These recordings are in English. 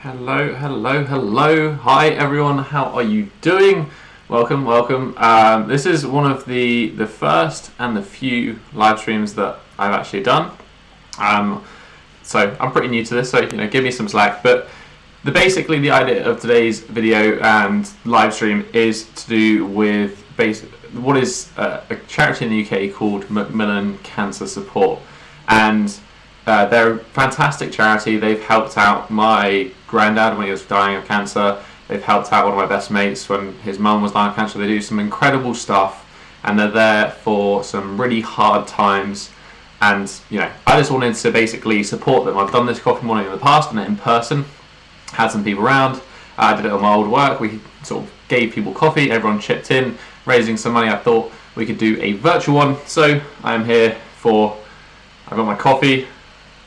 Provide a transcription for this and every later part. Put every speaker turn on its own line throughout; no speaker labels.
Hello, hello, hello. Hi everyone, how are you doing? Welcome, welcome. This is one of the first and the few live streams that I've actually done. So I'm pretty new to this, so give me some slack. But basically the idea of today's video and live stream is to do with what is a charity in the UK called Macmillan Cancer Support, and they're a fantastic charity. They've helped out my granddad when he was dying of cancer. They've helped out one of my best mates when his mum was dying of cancer. They do some incredible stuff, and they're there for some really hard times. And I just wanted to basically support them. I've done this coffee morning in the past, and in person, had some people around. I did it on my old work. We sort of gave people coffee. Everyone chipped in, raising some money. I thought we could do a virtual one, so I'm here for. I got my coffee.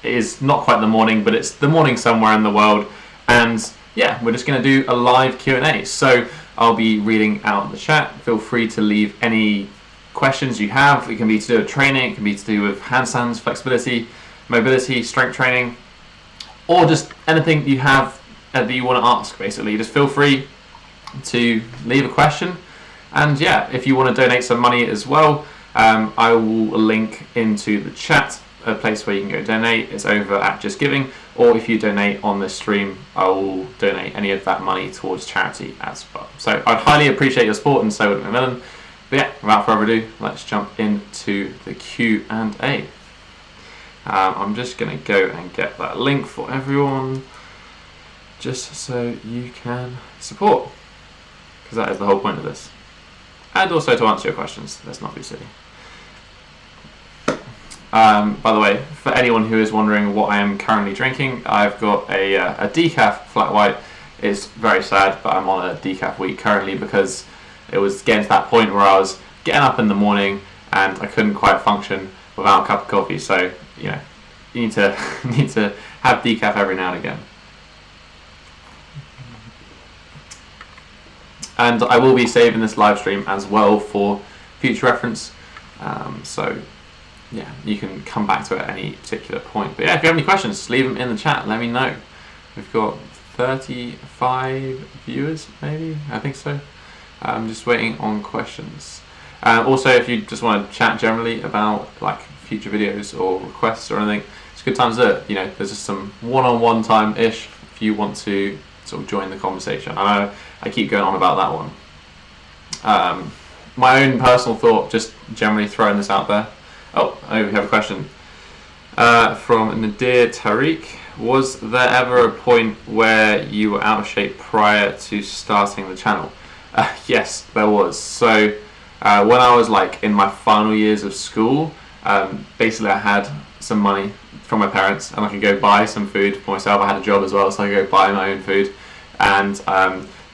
It is not quite the morning, but it's the morning somewhere in the world, and yeah, we're just going to do a live Q&A. So I'll be reading out the chat. Feel free to leave any questions you have. It can be to do with training, it can be to do with handstands, flexibility, mobility, strength training, or just anything you have that you want to ask. Basically, just feel free to leave a question, and yeah, if you want to donate some money as well, I will link into the chat a place where you can go donate. It's over at Just Giving, or if you donate on this stream, I will donate any of that money towards charity as well. So I'd highly appreciate your support, and so would Macmillan. But yeah, without further ado, let's jump into the Q&A. I'm just going to go and get that link for everyone, just so you can support, because that is the whole point of this. And also to answer your questions, let's not be silly. By the way, for anyone who is wondering what I am currently drinking, I've got a decaf flat white. It's very sad, but I'm on a decaf week currently because it was getting to that point where I was getting up in the morning and I couldn't quite function without a cup of coffee. So you need to have decaf every now and again. And I will be saving this live stream as well for future reference. So yeah, you can come back to it at any particular point. But yeah, if you have any questions, leave them in the chat. Let me know. We've got 35 viewers, maybe? I think so. I'm just waiting on questions. Also, if you just want to chat generally about like future videos or requests or anything, it's a good time to do it. There's just some one-on-one time-ish if you want to sort of join the conversation. I know I keep going on about that one. My own personal thought, just generally throwing this out there. Oh, we have a question from Nadir Tariq. Was there ever a point where you were out of shape prior to starting the channel? Yes, there was. So when I was like in my final years of school, basically I had some money from my parents and I could go buy some food for myself. I had a job as well, so I could go buy my own food. And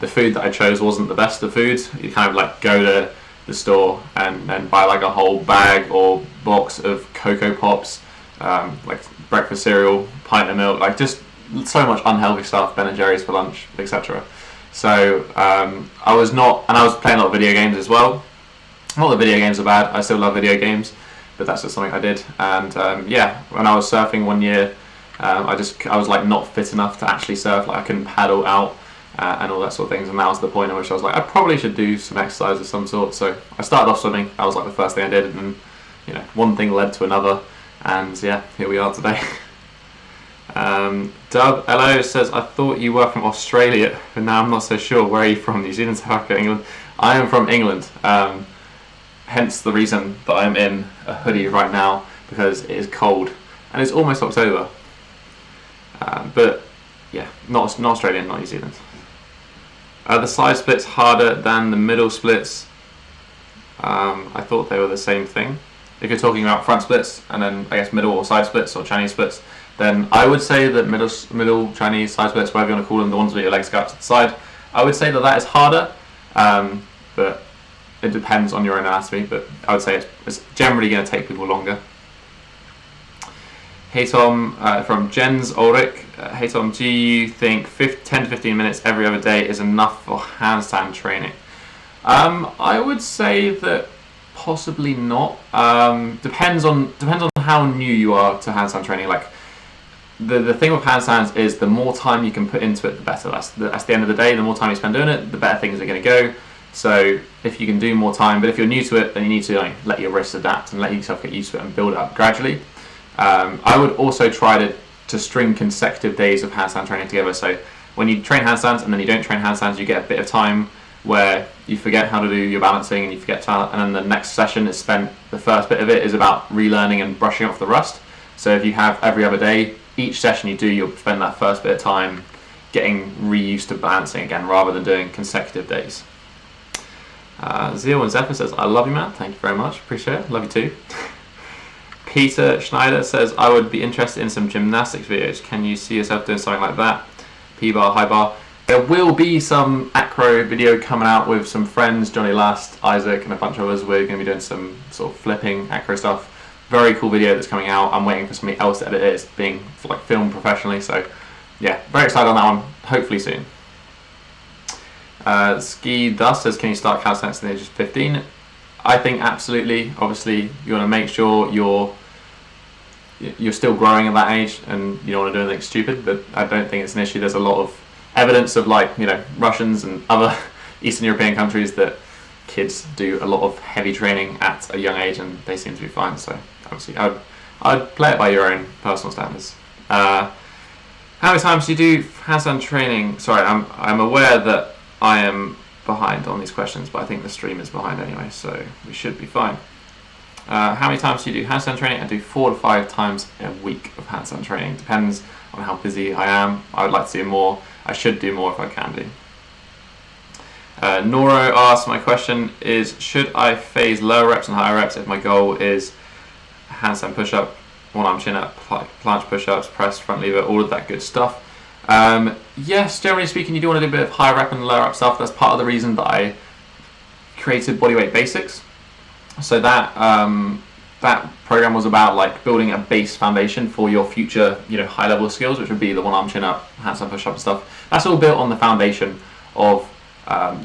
the food that I chose wasn't the best of foods. You kind of like go to the store and buy like a whole bag or box of Cocoa Pops, like breakfast cereal, pint of milk, like just so much unhealthy stuff, Ben and Jerry's for lunch, etc. So I was playing a lot of video games as well. Not that video games are bad, I still love video games, but that's just something I did. And yeah, when I was surfing one year, I was like not fit enough to actually surf, like I couldn't paddle out. And all that sort of things, and that was the point at which I was like, I probably should do some exercise of some sort. So I started off swimming. That was like the first thing I did, and one thing led to another, and yeah, here we are today. Dub Hello says, I thought you were from Australia, but now I'm not so sure. Where are you from? New Zealand, South Africa, England? I am from England, hence the reason that I'm in a hoodie right now, because it is cold and it's almost October. But yeah, not Australian, not New Zealand. The side splits harder than the middle splits. I thought they were the same thing. If you're talking about front splits and then I guess middle or side splits or Chinese splits, then I would say that middle Chinese side splits, whatever you want to call them, the ones where your legs go out to the side, I would say that is harder, but it depends on your own anatomy. But I would say it's generally going to take people longer. Hey Tom, from Jens Ulrich. Hey Tom, do you think 10 to 15 minutes every other day is enough for handstand training? I would say that possibly not. Depends on how new you are to handstand training. Like the thing with handstands is the more time you can put into it, the better. That's the end of the day. The more time you spend doing it, the better things are going to go. So if you can do more time, but if you're new to it, then you need to let your wrists adapt and let yourself get used to it and build it up gradually. I would also try to string consecutive days of handstand training together. So when you train handstands and then you don't train handstands, you get a bit of time where you forget how to do your balancing and you forget to, and then the next session is spent, the first bit of it is about relearning and brushing off the rust. So if you have every other day, each session you do, you'll spend that first bit of time getting re-used to balancing again rather than doing consecutive days. Zeal and Zephyr says, I love you, man. Thank you very much. Appreciate it. Love you too. Peter Schneider says, I would be interested in some gymnastics videos. Can you see yourself doing something like that? P-bar, high bar. There will be some acro video coming out with some friends, Johnny Last, Isaac, and a bunch of us. We're going to be doing some sort of flipping acro stuff. Very cool video that's coming out. I'm waiting for somebody else to edit it. It's being filmed professionally. So yeah, very excited on that one. Hopefully soon. Ski Dust says, can you start calisthenics at the age of 15? I think absolutely. Obviously, you want to make sure you're still growing at that age and you don't want to do anything stupid, but I don't think it's an issue. There's a lot of evidence of Russians and other Eastern European countries that kids do a lot of heavy training at a young age and they seem to be fine. So obviously I'd play it by your own personal standards. How many times do you do handstand training? Sorry, I'm aware that I am behind on these questions, but I think the stream is behind anyway, so we should be fine. How many times do you do handstand training? I do 4 to 5 times a week of handstand training. Depends on how busy I am. I would like to do more. I should do more if I can do. Noro asks, my question is, should I phase lower reps and higher reps if my goal is handstand push-up, one-arm chin-up, planche push-ups, press, front lever, all of that good stuff? Yes, generally speaking, you do want to do a bit of higher rep and lower rep stuff. That's part of the reason that I created Bodyweight Basics. So that that program was about building a base foundation for your future, high level skills, which would be the one-arm chin-up, handstand push-up and stuff. That's all built on the foundation of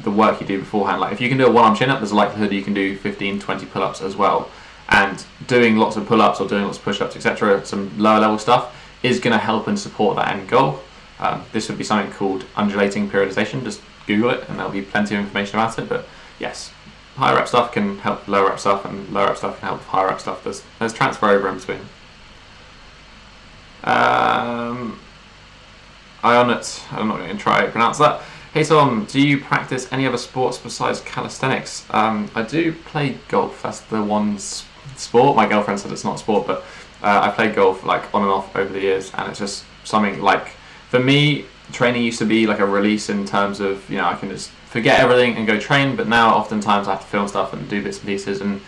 the work you do beforehand. Like if you can do a one-arm chin-up, there's a likelihood you can do 15, 20 pull-ups as well. And doing lots of pull-ups or doing lots of push-ups, etc., some lower level stuff is going to help and support that end goal. This would be something called undulating periodization. Just Google it and there'll be plenty of information about it. But yes, higher rep stuff can help lower rep stuff, and lower rep stuff can help higher rep stuff. There's transfer over in between. Ionut, I'm not going to try to pronounce that. Hey Tom, do you practice any other sports besides calisthenics? I do play golf. That's the one sport. My girlfriend said it's not a sport, but I played golf on and off over the years, and it's just something for me, training used to be like a release in terms of, I can just forget everything and go train, but now oftentimes I have to film stuff and do bits and pieces, and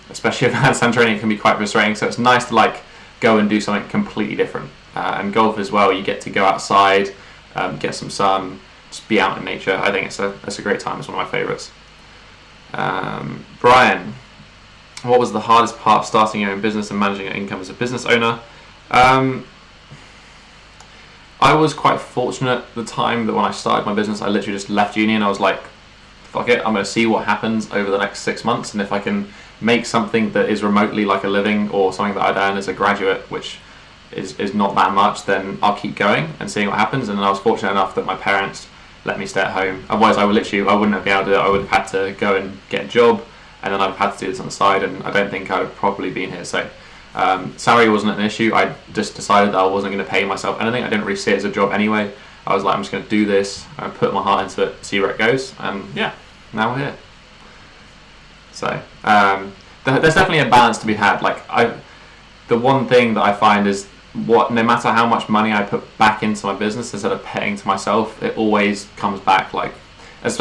especially with handstand training, it can be quite frustrating, so it's nice to go and do something completely different. And golf as well, you get to go outside, get some sun, just be out in nature. I think it's a great time. It's one of my favourites. Brian, what was the hardest part of starting your own business and managing your income as a business owner? I was quite fortunate at the time that when I started my business, I literally just left uni and I was like, fuck it, I'm going to see what happens over the next 6 months, and if I can make something that is remotely like a living or something that I'd earn as a graduate, which is not that much, then I'll keep going and seeing what happens. And then I was fortunate enough that my parents let me stay at home. Otherwise I wouldn't have been able to do it. I would have had to go and get a job, and then I'd have had to do this on the side, and I don't think I would have probably been here. So salary wasn't an issue. I just decided that I wasn't going to pay myself anything. I didn't really see it as a job anyway. I was like, I'm just going to do this. I put my heart into it, see where it goes, and yeah, now we're here. So there's definitely a balance to be had. The one thing that I find is no matter how much money I put back into my business instead of paying to myself, it always comes back. Like this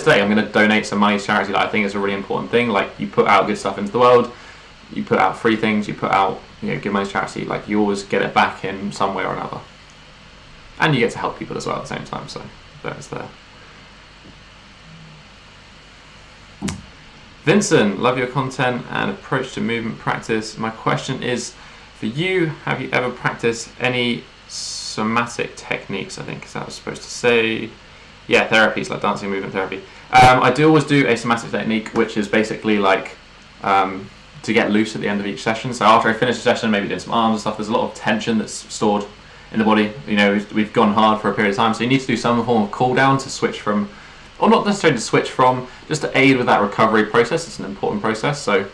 day, I'm going to donate some money to charity. I think it's a really important thing. You put out good stuff into the world. You put out free things, you put out, give money to charity, you always get it back in some way or another. And you get to help people as well at the same time, so there's there. Vincent, love your content and approach to movement practice. My question is, for you, have you ever practiced any somatic techniques, I think is that I was supposed to say? Yeah, therapies, like dancing movement therapy. I do always do a somatic technique, which is basically to get loose at the end of each session. So after I finish a session, maybe doing some arms and stuff, there's a lot of tension that's stored in the body. You know, we've gone hard for a period of time, so you need to do some form of cool down to switch from, or not necessarily to switch from, just to aid with that recovery process. It's an important process. So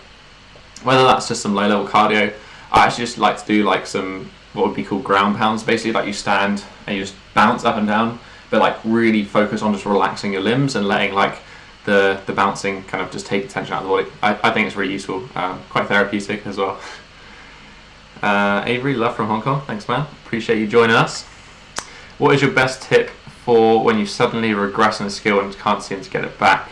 whether that's just some low level cardio, I actually just like to do like some what would be called ground pounds, basically like you stand and you just bounce up and down, but like really focus on just relaxing your limbs and letting like the bouncing kind of just take the tension out of the body. I think it's really useful, quite therapeutic as well. Avery, love from Hong Kong, thanks man, appreciate you joining us. What is your best tip for when you suddenly regress in a skill and can't seem to get it back?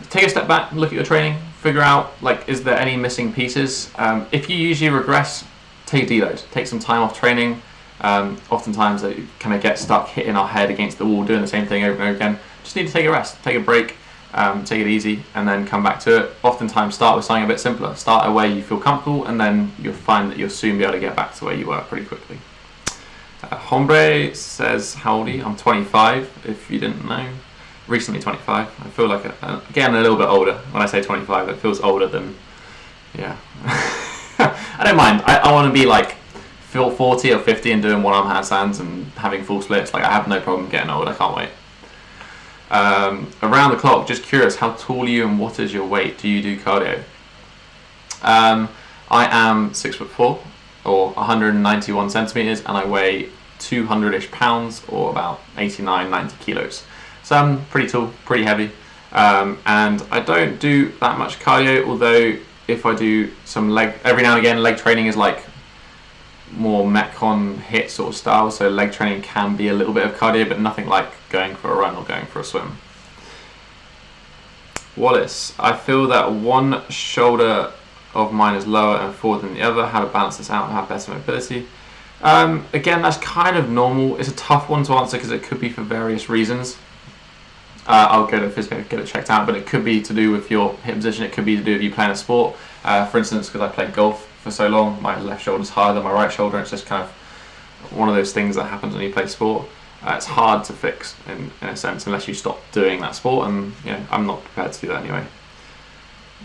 Take a step back, look at your training, figure out like is there any missing pieces. If you usually regress, take a deload, take some time off training. Oftentimes they kind of get stuck hitting our head against the wall doing the same thing over and over again. Just need to take a rest, take a break, take it easy, and then come back to it. Oftentimes start with something a bit simpler, start at where you feel comfortable, and then you'll find that you'll soon be able to get back to where you were pretty quickly. Hombre says, how old are you? I'm 25, if you didn't know. Recently 25. I feel like, again, a little bit older. When I say 25, it feels older than, yeah. I don't mind. I want to be like 40 or 50 and doing one-arm handstands and having full splits. Like, I have no problem getting old. I can't wait. Around the clock, just curious, how tall are you and what is your weight? Do you do cardio? I am 6'4", or 191 centimeters, and I weigh 200-ish pounds, or about 89, 90 kilos. So I'm pretty tall, pretty heavy, and I don't do that much cardio, although if I do some leg, every now and again, leg training is like more Metcon HIIT sort of style, so leg training can be a little bit of cardio, but nothing like going for a run or going for a swim. Wallace, I feel that one shoulder of mine is lower and forward than the other. How to balance this out and have better mobility? Again, that's kind of normal. It's a tough one to answer because it could be for various reasons. I'll go to physio, get it checked out, but it could be to do with your hip position, it could be to do with you playing a sport. For instance, because I played golf for so long, my left shoulder's higher than my right shoulder. It's just kind of one of those things that happens when you play sport. It's hard to fix in a sense unless you stop doing that sport, and you know, I'm not prepared to do that anyway.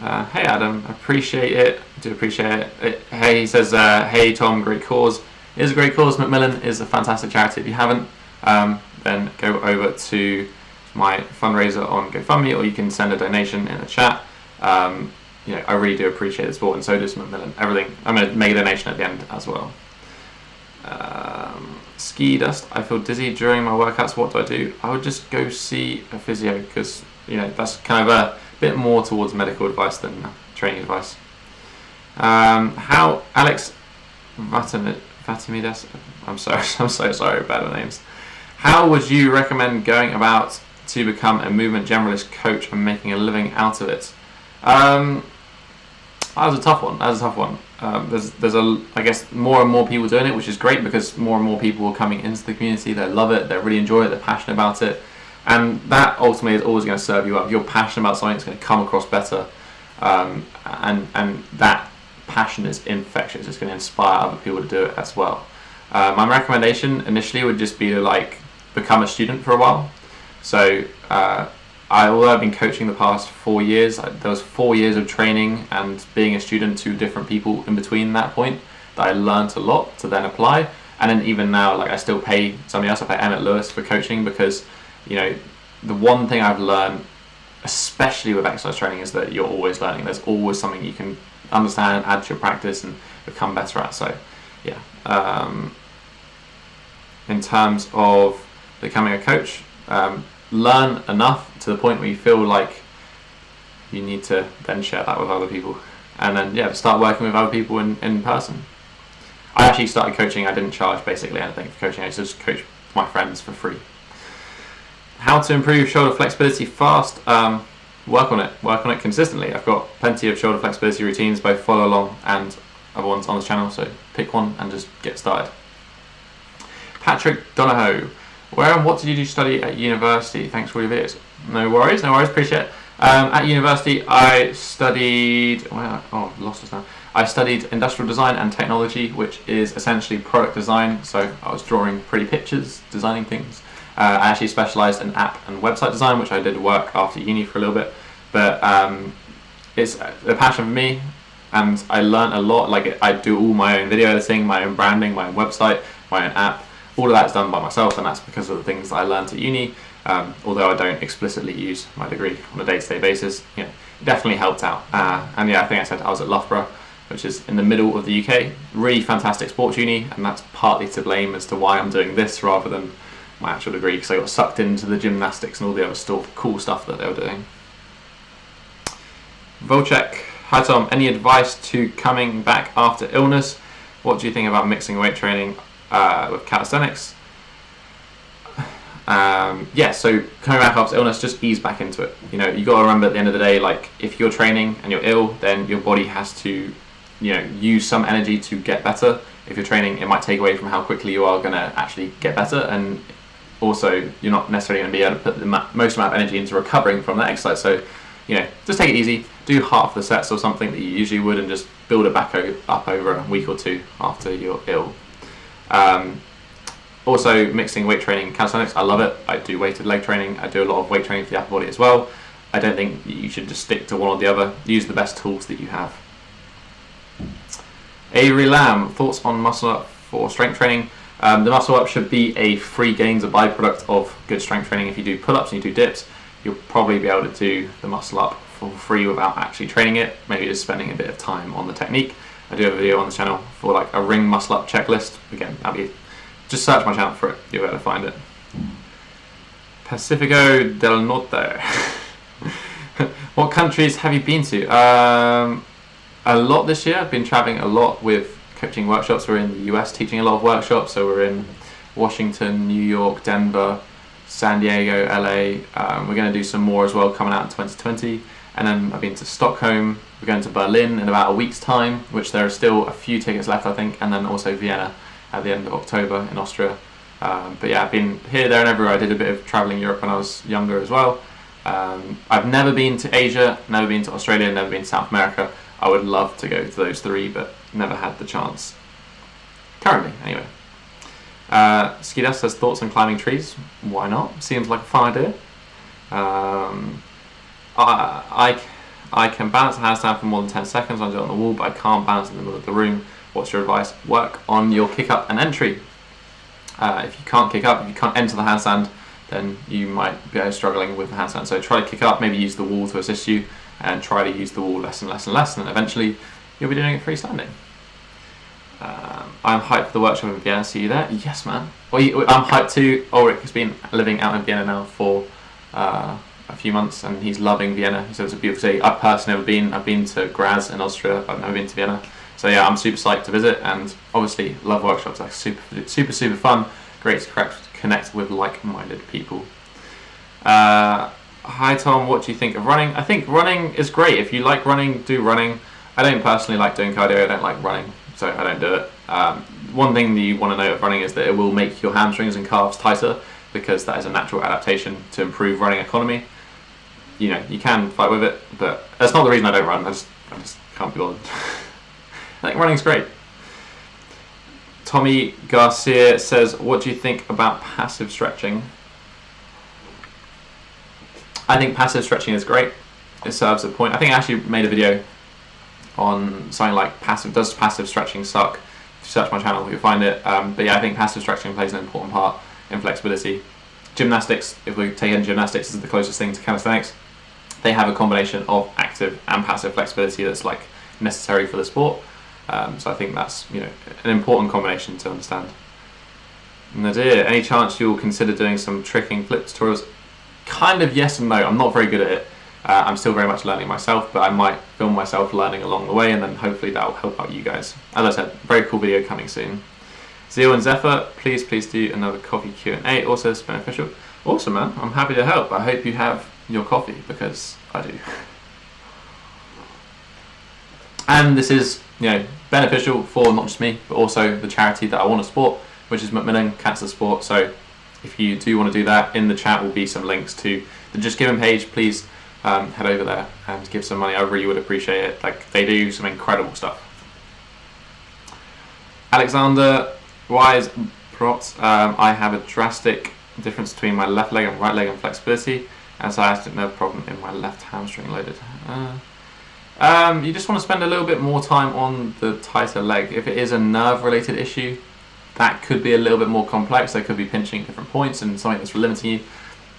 Hey Adam, appreciate it, do appreciate it. Hey, he says, hey Tom, great cause. It is a great cause. Macmillan is a fantastic charity. If you haven't, then go over to my fundraiser on GoFundMe, or you can send a donation in the chat. You know, I really do appreciate the support, and so does Macmillan. Everything. I'm going to make a donation at the end as well. Ski dust. I feel dizzy during my workouts. What do I do? I would just go see a physio, because you know that's kind of a bit more towards medical advice than training advice. How Alex Vatimides? I'm so sorry about the names. How would you recommend going about to become a movement generalist coach and making a living out of it? That was a tough one. There's I guess more and more people doing it, which is great because more and more people are coming into the community. They love it. They really enjoy it. They're passionate about it, and that ultimately is always going to serve you up. If you're passionate about something, it's going to come across better, and that passion is infectious. It's going to inspire other people to do it as well. My recommendation initially would just be to like become a student for a while. So although I've been coaching the past 4 years, there was 4 years of training and being a student to different people in between that point that I learned a lot to then apply. And then even now, like I still pay somebody else. I pay Emmett Lewis for coaching because, you know, the one thing I've learned, especially with exercise training, is that you're always learning. There's always something you can understand and add to your practice and become better at. So yeah, in terms of becoming a coach, learn enough to the point where you feel like you need to then share that with other people, and then yeah, start working with other people in person. I actually started coaching. I didn't charge basically anything for coaching. I just coach my friends for free. How to improve shoulder flexibility fast? Work on it consistently. I've got plenty of shoulder flexibility routines, both follow along and other ones on the channel, so pick one and just get started. Patrick Donahoe, where and what did you study at university? Thanks for your videos. No worries, appreciate it. At university I studied, lost us now. I studied industrial design and technology, which is essentially product design, so I was drawing pretty pictures, designing things. I actually specialised in app and website design, which I did work after uni for a little bit, but it's a passion for me. and I learned a lot. Like, I do all my own video editing, my own branding, my own website, my own app. All of that's done by myself, and that's because of the things that I learned at uni. Although I don't explicitly use my degree on a day-to-day basis, it definitely helped out. And yeah, I think I said I was at Loughborough, which is in the middle of the UK. Really fantastic sports uni, and that's partly to blame as to why I'm doing this rather than my actual degree, because I got sucked into the gymnastics and all the other cool stuff that they were doing. Volchek, hi Tom, any advice to coming back after illness? What do you think about mixing weight training with calisthenics? Yeah, so coming back after illness, just ease back into it. You got to remember at the end of the day, like, if you're training and you're ill, then your body has to use some energy to get better. If you're training, it might take away from how quickly you are going to actually get better, and also you're not necessarily going to be able to put the most amount of energy into recovering from that exercise. So just take it easy, do half the sets or something that you usually would, and just build it back up over a week or two after you're ill. Also, mixing weight training and calisthenics, I love it. I do weighted leg training, I do a lot of weight training for the upper body as well. I don't think you should just stick to one or the other. Use the best tools that you have. Avery Lamb, thoughts on muscle up for strength training? The muscle up should be a free gains, a byproduct of good strength training. If you do pull-ups and you do dips, you'll probably be able to do the muscle up for free without actually training it, maybe just spending a bit of time on the technique. I do have a video on the channel for like a ring muscle up checklist. Again, just search my channel for it, you'll be able to find it. Pacifico del Norte. What countries have you been to? A lot this year. I've been traveling a lot with coaching workshops. We're in the US teaching a lot of workshops, so we're in Washington, New York, Denver, San Diego, LA. We're going to do some more as well coming out in 2020. And then I've been to Stockholm. We're going to Berlin in about a week's time, which there are still a few tickets left, I think, and then also Vienna at the end of October in Austria. But yeah, I've been here, there and everywhere. I did a bit of traveling Europe when I was younger as well. I've never been to Asia, never been to Australia, never been to South America. I would love to go to those three, but never had the chance. Currently, anyway. Skidas says thoughts on climbing trees. Why not? Seems like a fun idea. I can balance a handstand for more than 10 seconds when I do it on the wall, but I can't balance in the middle of the room. What's your advice? Work on your kick up and entry. If you can't kick up, if you can't enter the handstand, then you might be struggling with the handstand. So try to kick up, maybe use the wall to assist you, and try to use the wall less and less and less, and then eventually you'll be doing it freestanding. I'm hyped for the workshop in Vienna. See you there. Yes, man. I'm hyped too. Ulrich has been living out in Vienna now for a few months, and he's loving Vienna. He says it's a beautiful city. I've personally never been. I've been to Graz in Austria, but I've never been to Vienna. So yeah, I'm super psyched to visit, and obviously love workshops. Like super fun. Great to connect with like-minded people. Hi Tom, what do you think of running? I think running is great. If you like running, do running. I don't personally like doing cardio. I don't like running, so I don't do it. One thing that you want to know of running is that it will make your hamstrings and calves tighter, because that is a natural adaptation to improve running economy. You can fight with it, but that's not the reason I don't run. I just can't be bothered. I think running's great. Tommy Garcia says, what do you think about passive stretching? I think passive stretching is great. It serves a point. I think I actually made a video on something like does passive stretching suck? If you search my channel, you'll find it. But yeah, I think passive stretching plays an important part in flexibility. Gymnastics, if we take in gymnastics, is the closest thing to calisthenics. They have a combination of active and passive flexibility that's like necessary for the sport. So I think that's an important combination to understand. Nadir, any chance you'll consider doing some tricking flip tutorials? Kind of yes and no. I'm not very good at it. I'm still very much learning myself, but I might film myself learning along the way, and then hopefully that'll help out you guys. As I said, very cool video coming soon. Zeal and Zephyr, please do another coffee Q&A. Also, it's beneficial. Awesome, man. I'm happy to help. I hope you have your coffee, because I do. And this is, beneficial for not just me, but also the charity that I want to support, which is Macmillan Cancer Support. So if you do want to do that, in the chat will be some links to the Just Giving page. Please head over there and give some money. I really would appreciate it. Like, they do some incredible stuff. Alexander Wise props. I have a drastic difference between my left leg and right leg in flexibility, and so I have no problem in my left hamstring loaded. You just want to spend a little bit more time on the tighter leg. If it is a nerve-related issue, that could be a little bit more complex. They could be pinching at different points and something that's limiting you.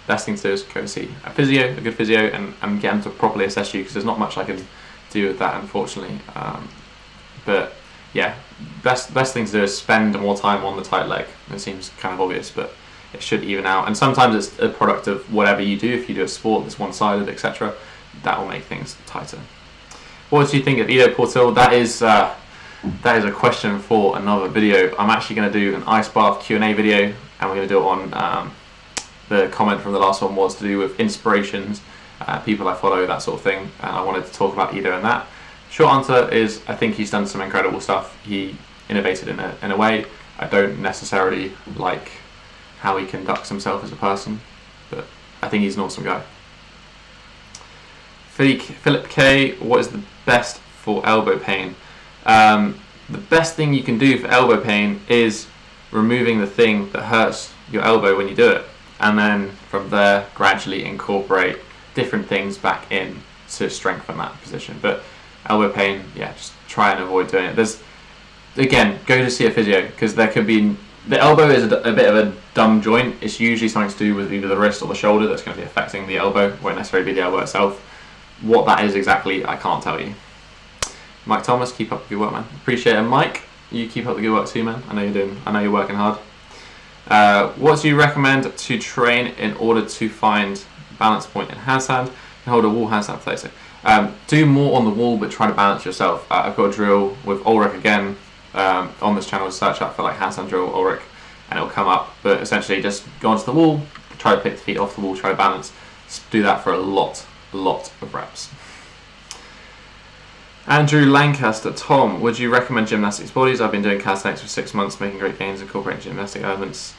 Best thing to do is go see a physio, a good physio, and get them to properly assess you, because there's not much I can do with that, unfortunately. But yeah, best thing to do is spend more time on the tight leg. It seems kind of obvious, but it should even out. And sometimes it's a product of whatever you do. If you do a sport that's one-sided, etc., that will make things tighter. What do you think of Ido Portal? That is a question for another video. I'm actually going to do an ice bath Q&A video, and we're going to do it on the comment from the last one was to do with inspirations, people I follow, that sort of thing, and I wanted to talk about Ido and that. Short answer is I think he's done some incredible stuff. He innovated in a way. I don't necessarily like how he conducts himself as a person, but I think he's an awesome guy. Philip K, what is the best for elbow pain? The best thing you can do for elbow pain is removing the thing that hurts your elbow when you do it, and then from there gradually incorporate different things back in to strengthen that position. But elbow pain, yeah, just try and avoid doing it. Again, go to see a physio, because there could be, the elbow is a bit of a dumb joint. It's usually something to do with either the wrist or the shoulder that's going to be affecting the elbow. It won't necessarily be the elbow itself. What that is exactly, I can't tell you. Mike Thomas, keep up the good work, man. Appreciate it, Mike. You keep up the good work too, man. I know you're working hard. What do you recommend to train in order to find balance point in handstand and hold a wall handstand for 30 seconds? Do more on the wall, but try to balance yourself. I've got a drill with Ulrich again on this channel. Search up for like handstand drill Ulrich, and it'll come up. But essentially, just go onto the wall, try to pick the feet off the wall, try to balance. Do that for a lot of reps. Andrew Lancaster, Tom, would you recommend gymnastics bodies? I've been doing calisthenics for 6 months, making great gains, incorporating gymnastic elements.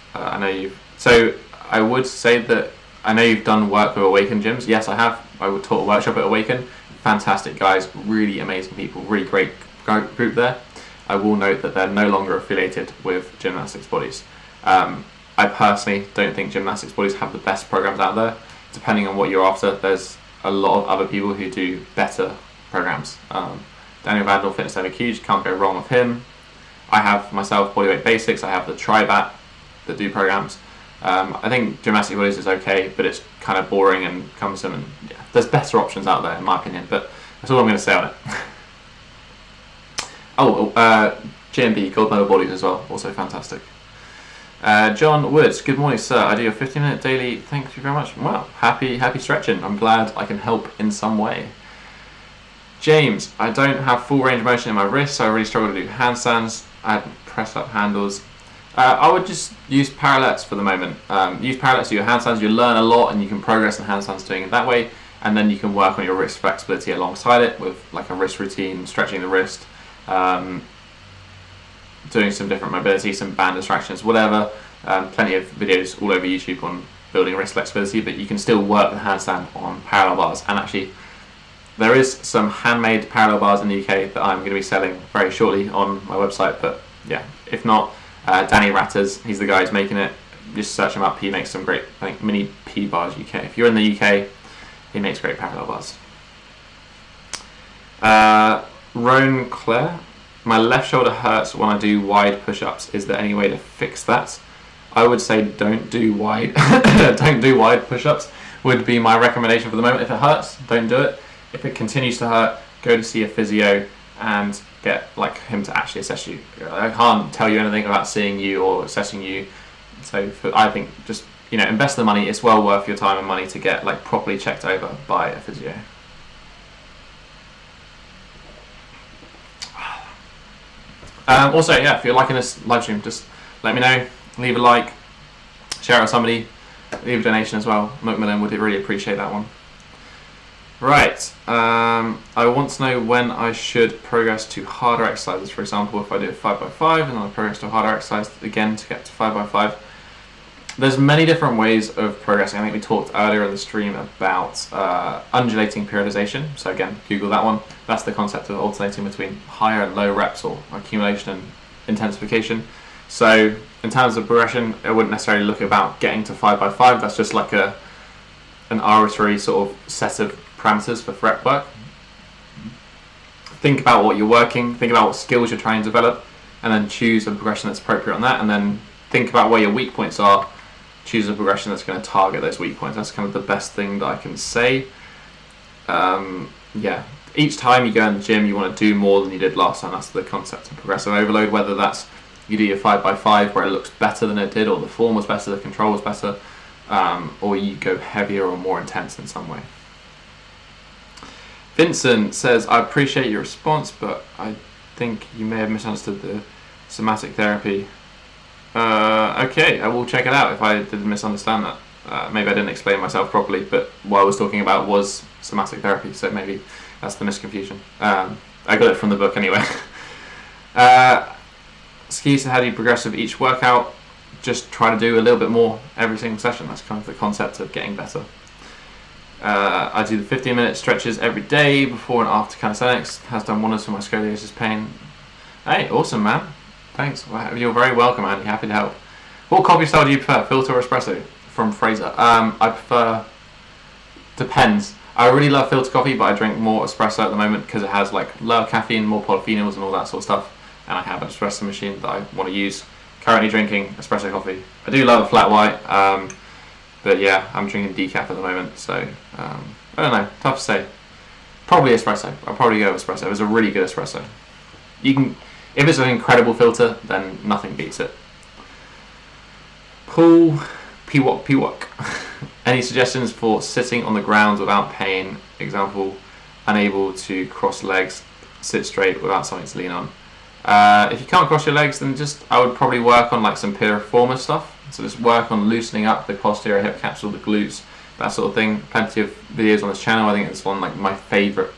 So I would say that I know you've done work with Awaken gyms. Yes, I have. I would taught a workshop at Awaken. Fantastic guys, really amazing people, really great group there. I will note that they're no longer affiliated with gymnastics bodies. I personally don't think gymnastics bodies have the best programs out there. Depending on what you're after, there's a lot of other people who do better programs. Daniel Vandal, Fitness Ever Huge, can't go wrong with him. I have myself Bodyweight Basics, I have the Tribat that do programs. I think Gymnastic Bodies is okay, but it's kind of boring and cumbersome, and yeah, there's better options out there in my opinion, but that's all I'm going to say on it. GMB, Gold Medal Bodies as well, also fantastic. John Woods, good morning sir, I do a 15-minute daily, thank you very much. Wow, happy stretching, I'm glad I can help in some way. James, I don't have full range of motion in my wrist, so I really struggle to do handstands, add press up handles. I would just use Parallettes for the moment. Use Parallettes to your handstands, you'll learn a lot and you can progress in handstands doing it that way, and then you can work on your wrist flexibility alongside it with like a wrist routine, stretching the wrist, doing some different mobility, some band distractions, whatever. Plenty of videos all over YouTube on building wrist flexibility, but you can still work the handstand on parallel bars. And actually, there is some handmade parallel bars in the UK that I'm going to be selling very shortly on my website, but yeah, if not, Danny Ratters, he's the guy who's making it. Just search him up, he makes some great, I think, mini P bars UK. If you're in the UK, he makes great parallel bars. Roan Claire, my left shoulder hurts when I do wide push-ups. Is there any way to fix that? I would say don't do wide, don't do wide push-ups would be my recommendation for the moment. If it hurts, don't do it. If it continues to hurt, go to see a physio and get like him to actually assess you. I can't tell you anything about seeing you or assessing you. So I think just, you know, invest the money. It's well worth your time and money to get like properly checked over by a physio. Also, yeah, if you're liking this live stream, just let me know. Leave a like, share it with somebody, leave a donation as well. Macmillan would really appreciate that one. Right, I want to know when I should progress to harder exercises. For example, if I do a 5x5 and then I progress to a harder exercise again to get to 5x5. There's many different ways of progressing. I think we talked earlier in the stream about undulating periodization. So again, Google that one. That's the concept of alternating between higher and low reps, or accumulation and intensification. So in terms of progression, I wouldn't necessarily look about getting to 5x5. That's just like an arbitrary sort of set of parameters for rep work. think about what you're working, think about what skills you're trying to develop, and then choose a progression that's appropriate on that, and then think about where your weak points are, choose a progression that's going to target those weak points. That's kind of the best thing that I can say. Yeah, each time you go in the gym, you want to do more than you did last time. That's the concept of progressive overload, whether that's you do your 5x5 where it looks better than it did, or the form was better, the control was better, or you go heavier or more intense in some way. Vincent says, I appreciate your response, but I think you may have misunderstood the somatic therapy. Okay, I will check it out if I did misunderstand that. Maybe I didn't explain myself properly, but what I was talking about was somatic therapy, so maybe that's the misconfusion. I got it from the book anyway. Ski said, how do you progress with each workout? Just try to do a little bit more every single session. That's kind of the concept of getting better. I do the 15-minute stretches every day before and after calisthenics. Has done wonders for my scoliosis pain. Hey, awesome, man. Thanks. Well, you're very welcome, Andy. Happy to help. What coffee style do you prefer, filter or espresso? From Fraser. I prefer... Depends. I really love filter coffee, but I drink more espresso at the moment because it has like lower caffeine, more polyphenols and all that sort of stuff. And I have an espresso machine that I want to use. Currently drinking espresso coffee. I do love a flat white, but yeah, I'm drinking decaf at the moment, so I don't know, tough to say. Probably espresso. I'll probably go with espresso. It's a really good espresso. You can, if it's an incredible filter, then nothing beats it. Paul Pewok. Any suggestions for sitting on the ground without pain? Example, unable to cross legs, sit straight without something to lean on. If you can't cross your legs, then I would probably work on like some piriformis stuff. So just work on loosening up the posterior hip capsule, the glutes, that sort of thing. Plenty of videos on this channel. I think it's one like my favourite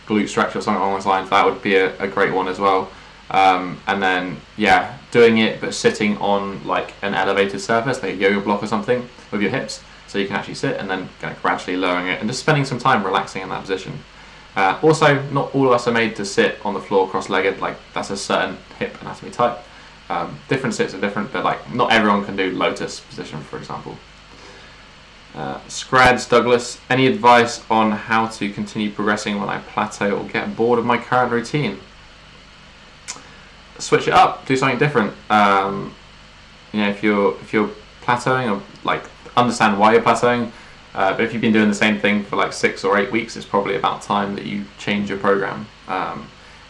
glute stretch or something along those lines. That would be a great one as well. And then yeah, doing it but sitting on like an elevated surface, like a yoga block or something, with your hips, so you can actually sit, and then kind of gradually lowering it and just spending some time relaxing in that position. Also, not all of us are made to sit on the floor cross-legged. Like that's a certain hip anatomy type. Different sits are different, but like not everyone can do lotus position, for example. Scrads Douglas, any advice on how to continue progressing when I plateau or get bored of my current routine? Switch it up, do something different. You know, if you're plateauing, or like understand why you're plateauing. But if you've been doing the same thing for like 6 or 8 weeks, it's probably about time that you change your program.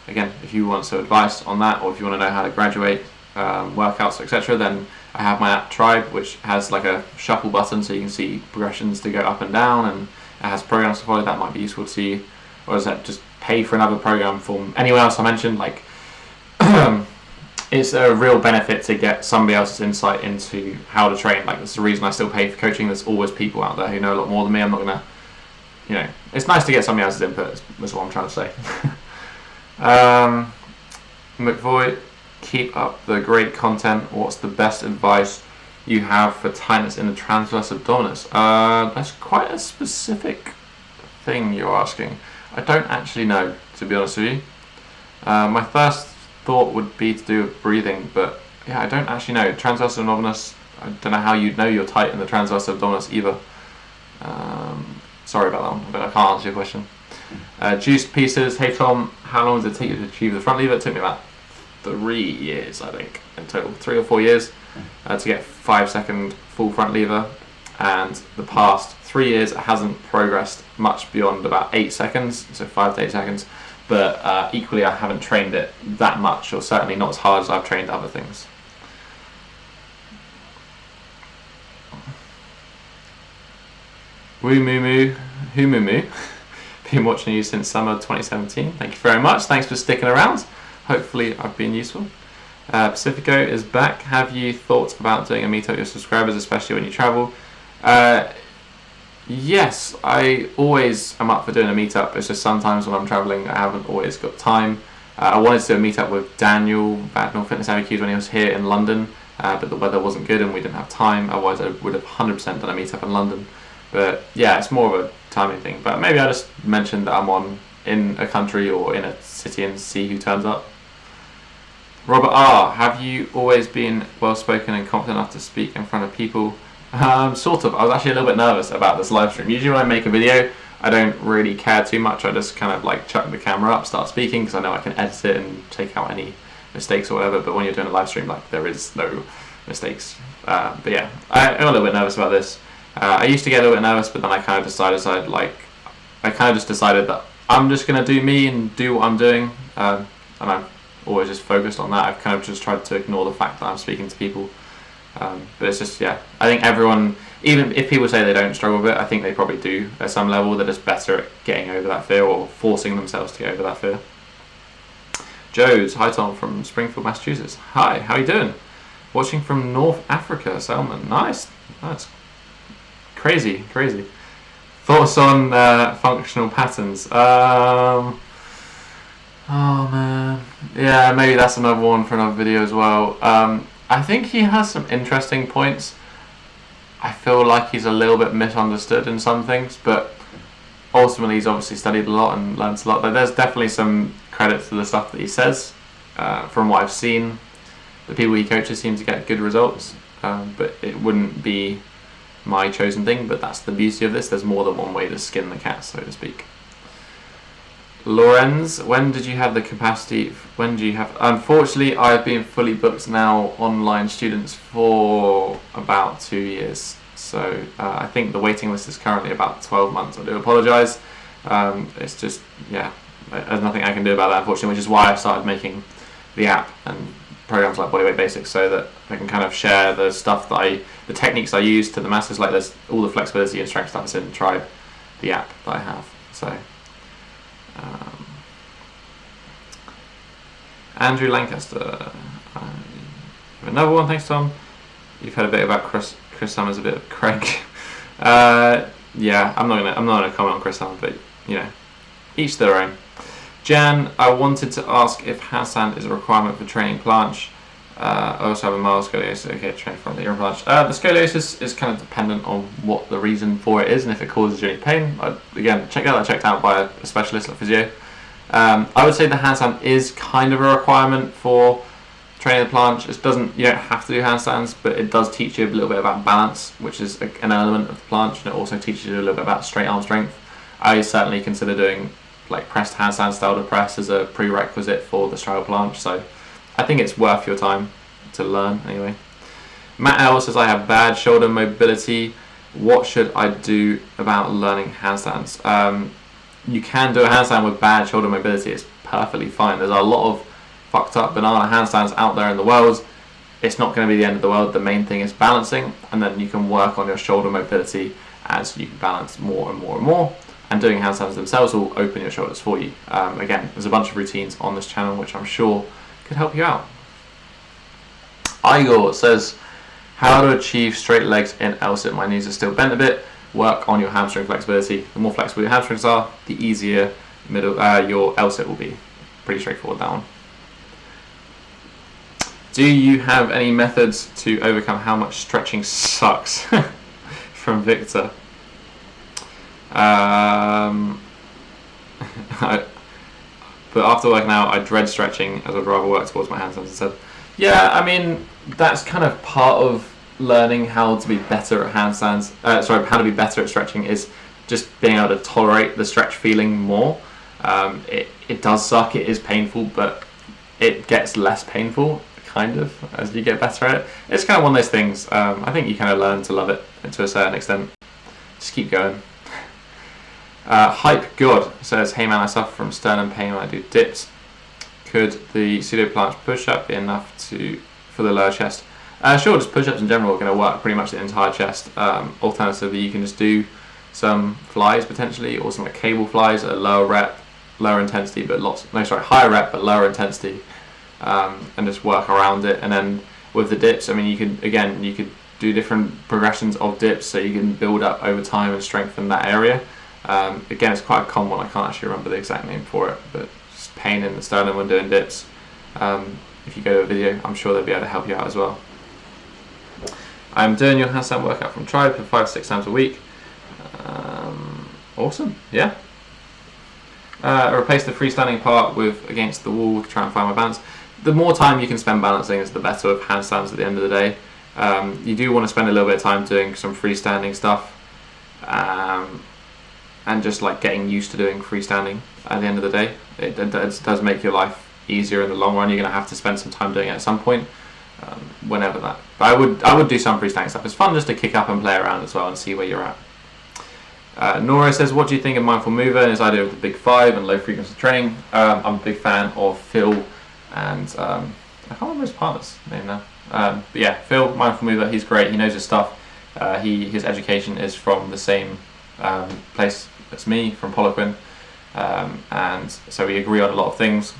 Again, if you want some advice on that, or if you want to know how to graduate workouts, etc., then I have my app Tribe, which has like a shuffle button, so you can see progressions to go up and down, and it has programs to follow. That might be useful to see. Or is that just pay for another program from anyone else I mentioned? Like, it's a real benefit to get somebody else's insight into how to train. Like, that's the reason I still pay for coaching. There's always people out there who know a lot more than me. I'm not gonna, you know, it's nice to get somebody else's input. That's what I'm trying to say. McVoy, keep up the great content. What's the best advice you have for tightness in the transverse abdominis? That's quite a specific thing you're asking. I don't actually know, to be honest with you. My first thought would be to do with breathing, but yeah, I don't actually know. Transverse abdominis, I don't know how you'd know you're tight in the transverse abdominis either. Sorry about that one, but I can't answer your question. Juiced pieces. Hey Tom, how long does it take you to achieve the front lever? It took me about 3 years, I think, in total. 3 or 4 years to get 5-second full front lever, and the past 3 years it hasn't progressed much beyond about 8 seconds, so 5 to 8 seconds. But equally, I haven't trained it that much, or certainly not as hard as I've trained other things. Woo moo moo, who moo moo. Been watching you since summer 2017. Thank you very much. Thanks for sticking around. Hopefully I've been useful. Pacifico is back. Have you thought about doing a meetup with your subscribers, especially when you travel? Yes, I always am up for doing a meetup. It's just sometimes when I'm traveling, I haven't always got time. I wanted to do a meetup with Daniel, Vaginal Fitness MQs, when he was here in London, but the weather wasn't good and we didn't have time. Otherwise, I would have 100% done a meetup in London. But yeah, it's more of a timing thing. But maybe I just mentioned that I'm in a country or in a city and see who turns up. Robert R, have you always been well spoken and confident enough to speak in front of people? Sort of. I was actually a little bit nervous about this live stream. Usually when I make a video, I don't really care too much. I just kind of like chuck the camera up, start speaking, because I know I can edit it and take out any mistakes or whatever. But when you're doing a live stream, like, there is no mistakes. But yeah, I'm a little bit nervous about this. I used to get a little bit nervous, but then I kind of decided that I'm just gonna do me and do what I'm doing, and I'm always just focused on that. I've kind of just tried to ignore the fact that I'm speaking to people. But it's just, yeah, I think everyone, even if people say they don't struggle with it, I think they probably do at some level. They're just better at getting over that fear, or forcing themselves to get over that fear. Joe's, hi Tom from Springfield, Massachusetts. Hi, how are you doing? Watching from North Africa, Selman. Nice. That's crazy. Thoughts on functional patterns? Oh man, yeah, maybe that's another one for another video as well. I think he has some interesting points. I feel like he's a little bit misunderstood in some things, but ultimately he's obviously studied a lot and learned a lot. But there's definitely some credit to the stuff that he says. From what I've seen, the people he coaches seem to get good results, but it wouldn't be my chosen thing. But that's the beauty of this. There's more than one way to skin the cat, so to speak. Lorenz, when did you have the capacity? When do you have? Unfortunately, I've been fully booked now, online students, for about 2 years. So I think the waiting list is currently about 12 months. I do apologise. It's just, yeah, there's nothing I can do about that, unfortunately, which is why I started making the app and programs like Bodyweight Basics, so that I can kind of share the stuff that the techniques I use to the masses. Like, there's all the flexibility and strength stuff that's in Tribe, the app that I have. So. Andrew Lancaster, another one. Thanks, Tom. You've heard a bit about Chris Summers, a bit of Craig. Yeah, I'm not gonna comment on Chris Summers, but you know, each their own. Jan, I wanted to ask if handstand is a requirement for training planche. I also have a mild scoliosis. Okay, train from the ear planche. The scoliosis is kind of dependent on what the reason for it is and if it causes you any pain. Again, checked out by a specialist like physio. I would say the handstand is kind of a requirement for training the planche. You don't have to do handstands, but it does teach you a little bit about balance, which is an element of the planche, and it also teaches you a little bit about straight arm strength. I certainly consider doing like pressed handstand style to press as a prerequisite for the straddle planche, so I think it's worth your time to learn anyway. Matt L says, I have bad shoulder mobility. What should I do about learning handstands? You can do a handstand with bad shoulder mobility. It's perfectly fine. There's a lot of fucked up banana handstands out there in the world. It's not going to be the end of the world. The main thing is balancing, and then you can work on your shoulder mobility as you balance more and more and more. And doing handstands themselves will open your shoulders for you. Again, there's a bunch of routines on this channel which I'm sure could help you out. Igor says, how to achieve straight legs in L-sit? My knees are still bent a bit. Work on your hamstring flexibility. The more flexible your hamstrings are, the easier your L-sit will be. Pretty straightforward, that one. Do you have any methods to overcome how much stretching sucks? From Victor. But after working out, I dread stretching, as I'd rather work towards my handstands instead. Yeah, I mean, that's kind of part of learning how to be better at handstands. How to be better at stretching is just being able to tolerate the stretch feeling more. It does suck, it is painful, but it gets less painful, kind of, as you get better at it. It's kind of one of those things. I think you kind of learn to love it to a certain extent. Just keep going. Hype God says, hey man, I suffer from sternum pain when I do dips. Could the pseudo planche push-up be enough for the lower chest? Sure, just push-ups in general are going to work pretty much the entire chest. Alternatively, you can just do some flies potentially, or some like cable flies at a lower rep, lower intensity, but higher rep but lower intensity, and just work around it. And then with the dips, I mean, you could do different progressions of dips, so you can build up over time and strengthen that area. Again, it's quite a common one. I can't actually remember the exact name for it, but just pain in the sternum when doing dips. If you go to a video, I'm sure they'll be able to help you out as well. I'm doing your handstand workout from Tribe for 5 to 6 times a week. Awesome, yeah. Replace the freestanding part with against the wall to try and find my balance. The more time you can spend balancing is the better with handstands at the end of the day. You do want to spend a little bit of time doing some freestanding stuff. and just like getting used to doing freestanding at the end of the day. It does make your life easier in the long run. You're going to have to spend some time doing it at some point, whenever that. But I would do some freestanding stuff. It's fun just to kick up and play around as well and see where you're at. Nora says, what do you think of Mindful Mover and his idea of the Big Five and low frequency training? I'm a big fan of Phil and I can't remember his partner's name now. But yeah, Phil, Mindful Mover, he's great. He knows his stuff. His education is from the same place as me, from Poliquin, and so we agree on a lot of things.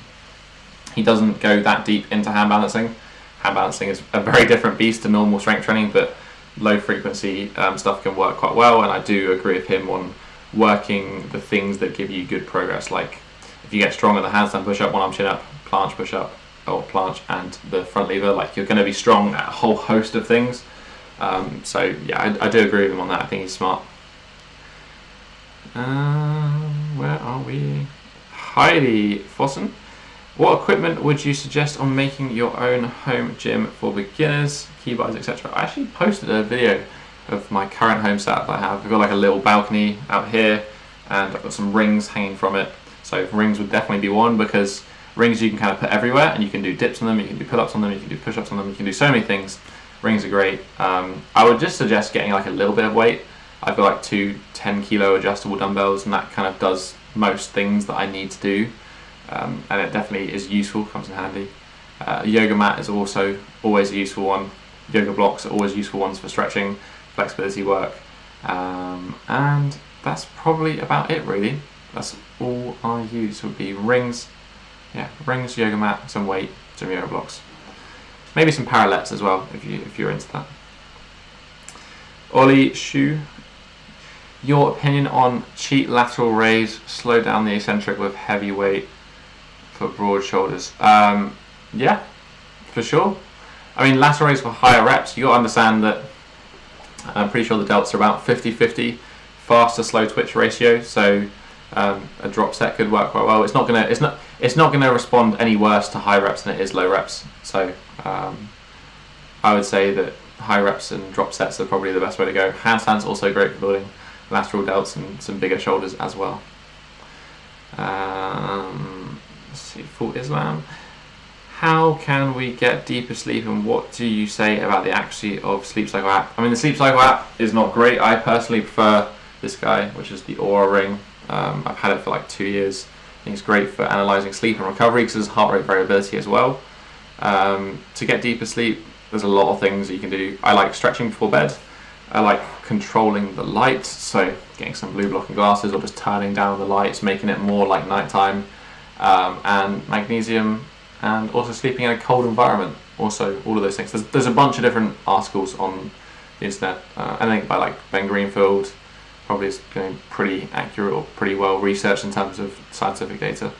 He doesn't go that deep into hand balancing. Hand balancing is a very different beast to normal strength training, but low frequency stuff can work quite well, and I do agree with him on working the things that give you good progress. Like if you get strong at the handstand push-up, one arm chin-up, planche push-up, or planche and the front lever, like you're going to be strong at a whole host of things. So yeah, I do agree with him on that. I think he's smart. Where are we? Heidi Fossen. What equipment would you suggest on making your own home gym for beginners, keybars, etc.? I actually posted a video of my current home setup that I have. I've got like a little balcony out here, and I've got some rings hanging from it. So rings would definitely be one, because rings you can kind of put everywhere, and you can do dips on them, you can do pull-ups on them, you can do push-ups on them, you can do so many things. Rings are great. I would just suggest getting like a little bit of weight. I've got like two 10-kilo adjustable dumbbells, and that kind of does most things that I need to do. And it definitely is useful, comes in handy. A yoga mat is also always a useful one. Yoga blocks are always useful ones for stretching, flexibility work. And that's probably about it really. That's all I use would be rings. Yeah, rings, yoga mat, some weight, some yoga blocks. Maybe some parallettes as well, if you're into that. Ollie Shu, your opinion on cheat lateral raise, slow down the eccentric with heavy weight for broad shoulders? Yeah, for sure. I mean, lateral raise for higher reps, you got to understand that I'm pretty sure the delts are about 50-50 fast to slow twitch ratio. So a drop set could work quite well. It's not gonna respond any worse to high reps than it is low reps. So I would say that high reps and drop sets are probably the best way to go. Handstands also great for building lateral delts and some bigger shoulders as well. Let's see, Full Islam. How can we get deeper sleep, and what do you say about the accuracy of Sleep Cycle app? I mean, the Sleep Cycle app is not great. I personally prefer this guy, which is the Aura Ring. I've had it for like 2 years. I think it's great for analysing sleep and recovery because there's heart rate variability as well. To get deeper sleep, there's a lot of things that you can do. I like stretching before bed. I like controlling the light, so getting some blue blocking glasses or just turning down the lights, making it more like nighttime, and magnesium, and also sleeping in a cold environment. Also, all of those things. There's a bunch of different articles on the internet. I think by like Ben Greenfield, probably is pretty accurate or pretty well researched in terms of scientific data.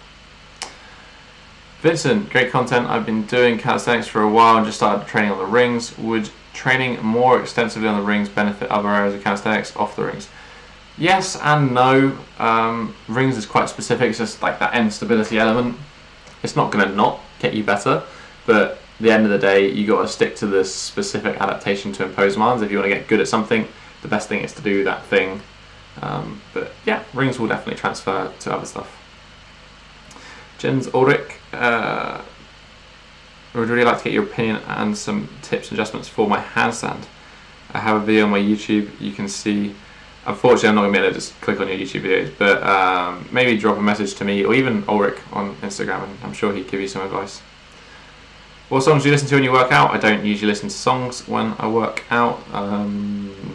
Vincent, great content. I've been doing calisthenics for a while and just started training on the rings. Would training more extensively on the rings benefit other areas of calisthenics off the rings? Yes and no. Rings is quite specific. It's just like that end stability element. It's not going to not get you better, but at the end of the day, you got to stick to the specific adaptation to impose demands. If you want to get good at something, the best thing is to do that thing. But yeah, rings will definitely transfer to other stuff. Jens Ulrich, I would really like to get your opinion and some tips and adjustments for my handstand. I have a video on my YouTube you can see. Unfortunately, I'm not going to be able to just click on your YouTube videos, but maybe drop a message to me or even Ulrich on Instagram, and I'm sure he'd give you some advice. What songs do you listen to when you work out? I don't usually listen to songs when I work out,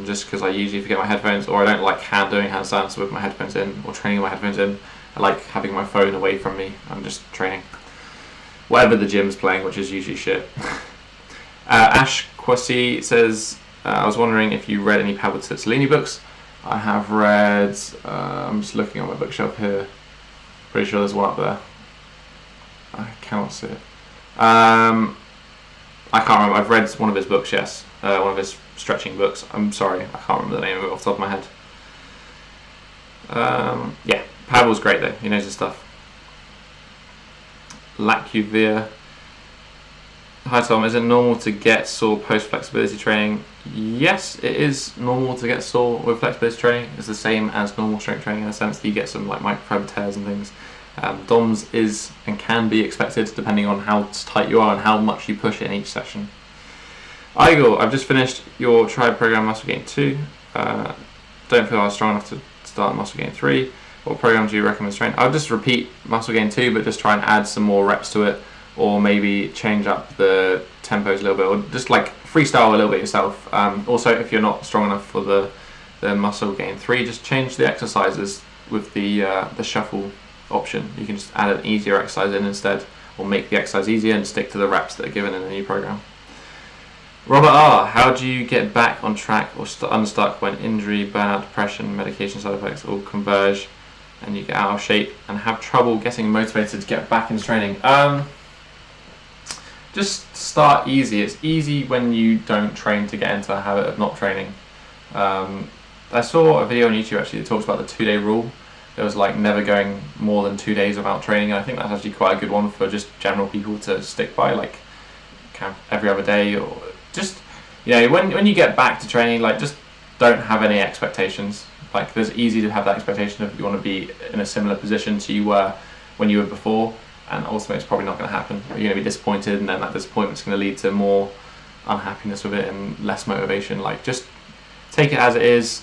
just because I usually forget my headphones, or I don't like doing handstands with my headphones in, or training with my headphones in. I like having my phone away from me. I'm just training. Whatever the gym's playing, which is usually shit. Ash Kwasi says, I was wondering if you read any Pavel Tzitzilini books. I have read, I'm just looking on my bookshelf here. Pretty sure there's one up there. I cannot see it. I can't remember. I've read one of his books, yes. One of his stretching books. I'm sorry, I can't remember the name of it off the top of my head. Yeah, Pavel's great though. He knows his stuff. Lacuvia. Hi Tom, is it normal to get sore post flexibility training? Yes, it is normal to get sore with flexibility training. It's the same as normal strength training in the sense that you get some like microfiber tears and things. DOMS is and can be expected depending on how tight you are and how much you push it in each session. Igor, I've just finished your tribe program Muscle Gain 2. Don't feel I was strong enough to start Muscle Gain 3. What program do you recommend to train? I'll just repeat Muscle Gain 2 but just try and add some more reps to it, or maybe change up the tempos a little bit, or just like freestyle a little bit yourself. Also, if you're not strong enough for the Muscle Gain 3, just change the exercises with the shuffle option. You can just add an easier exercise in instead, or make the exercise easier and stick to the reps that are given in the new program. Robert R, how do you get back on track or unstuck when injury, burnout, depression, medication side effects all converge and you get out of shape and have trouble getting motivated to get back into training? Just start easy. It's easy when you don't train to get into a habit of not training. I saw a video on YouTube actually that talks about the 2-day rule. It was like never going more than 2 days without training. I think that's actually quite a good one for just general people to stick by, like every other day, or just, you know, when you get back to training, like just don't have any expectations. Like it's easy to have that expectation if you want to be in a similar position to you were when you were before, and ultimately it's probably not going to happen. You're going to be disappointed, and then that disappointment's going to lead to more unhappiness with it and less motivation. Like just take it as it is.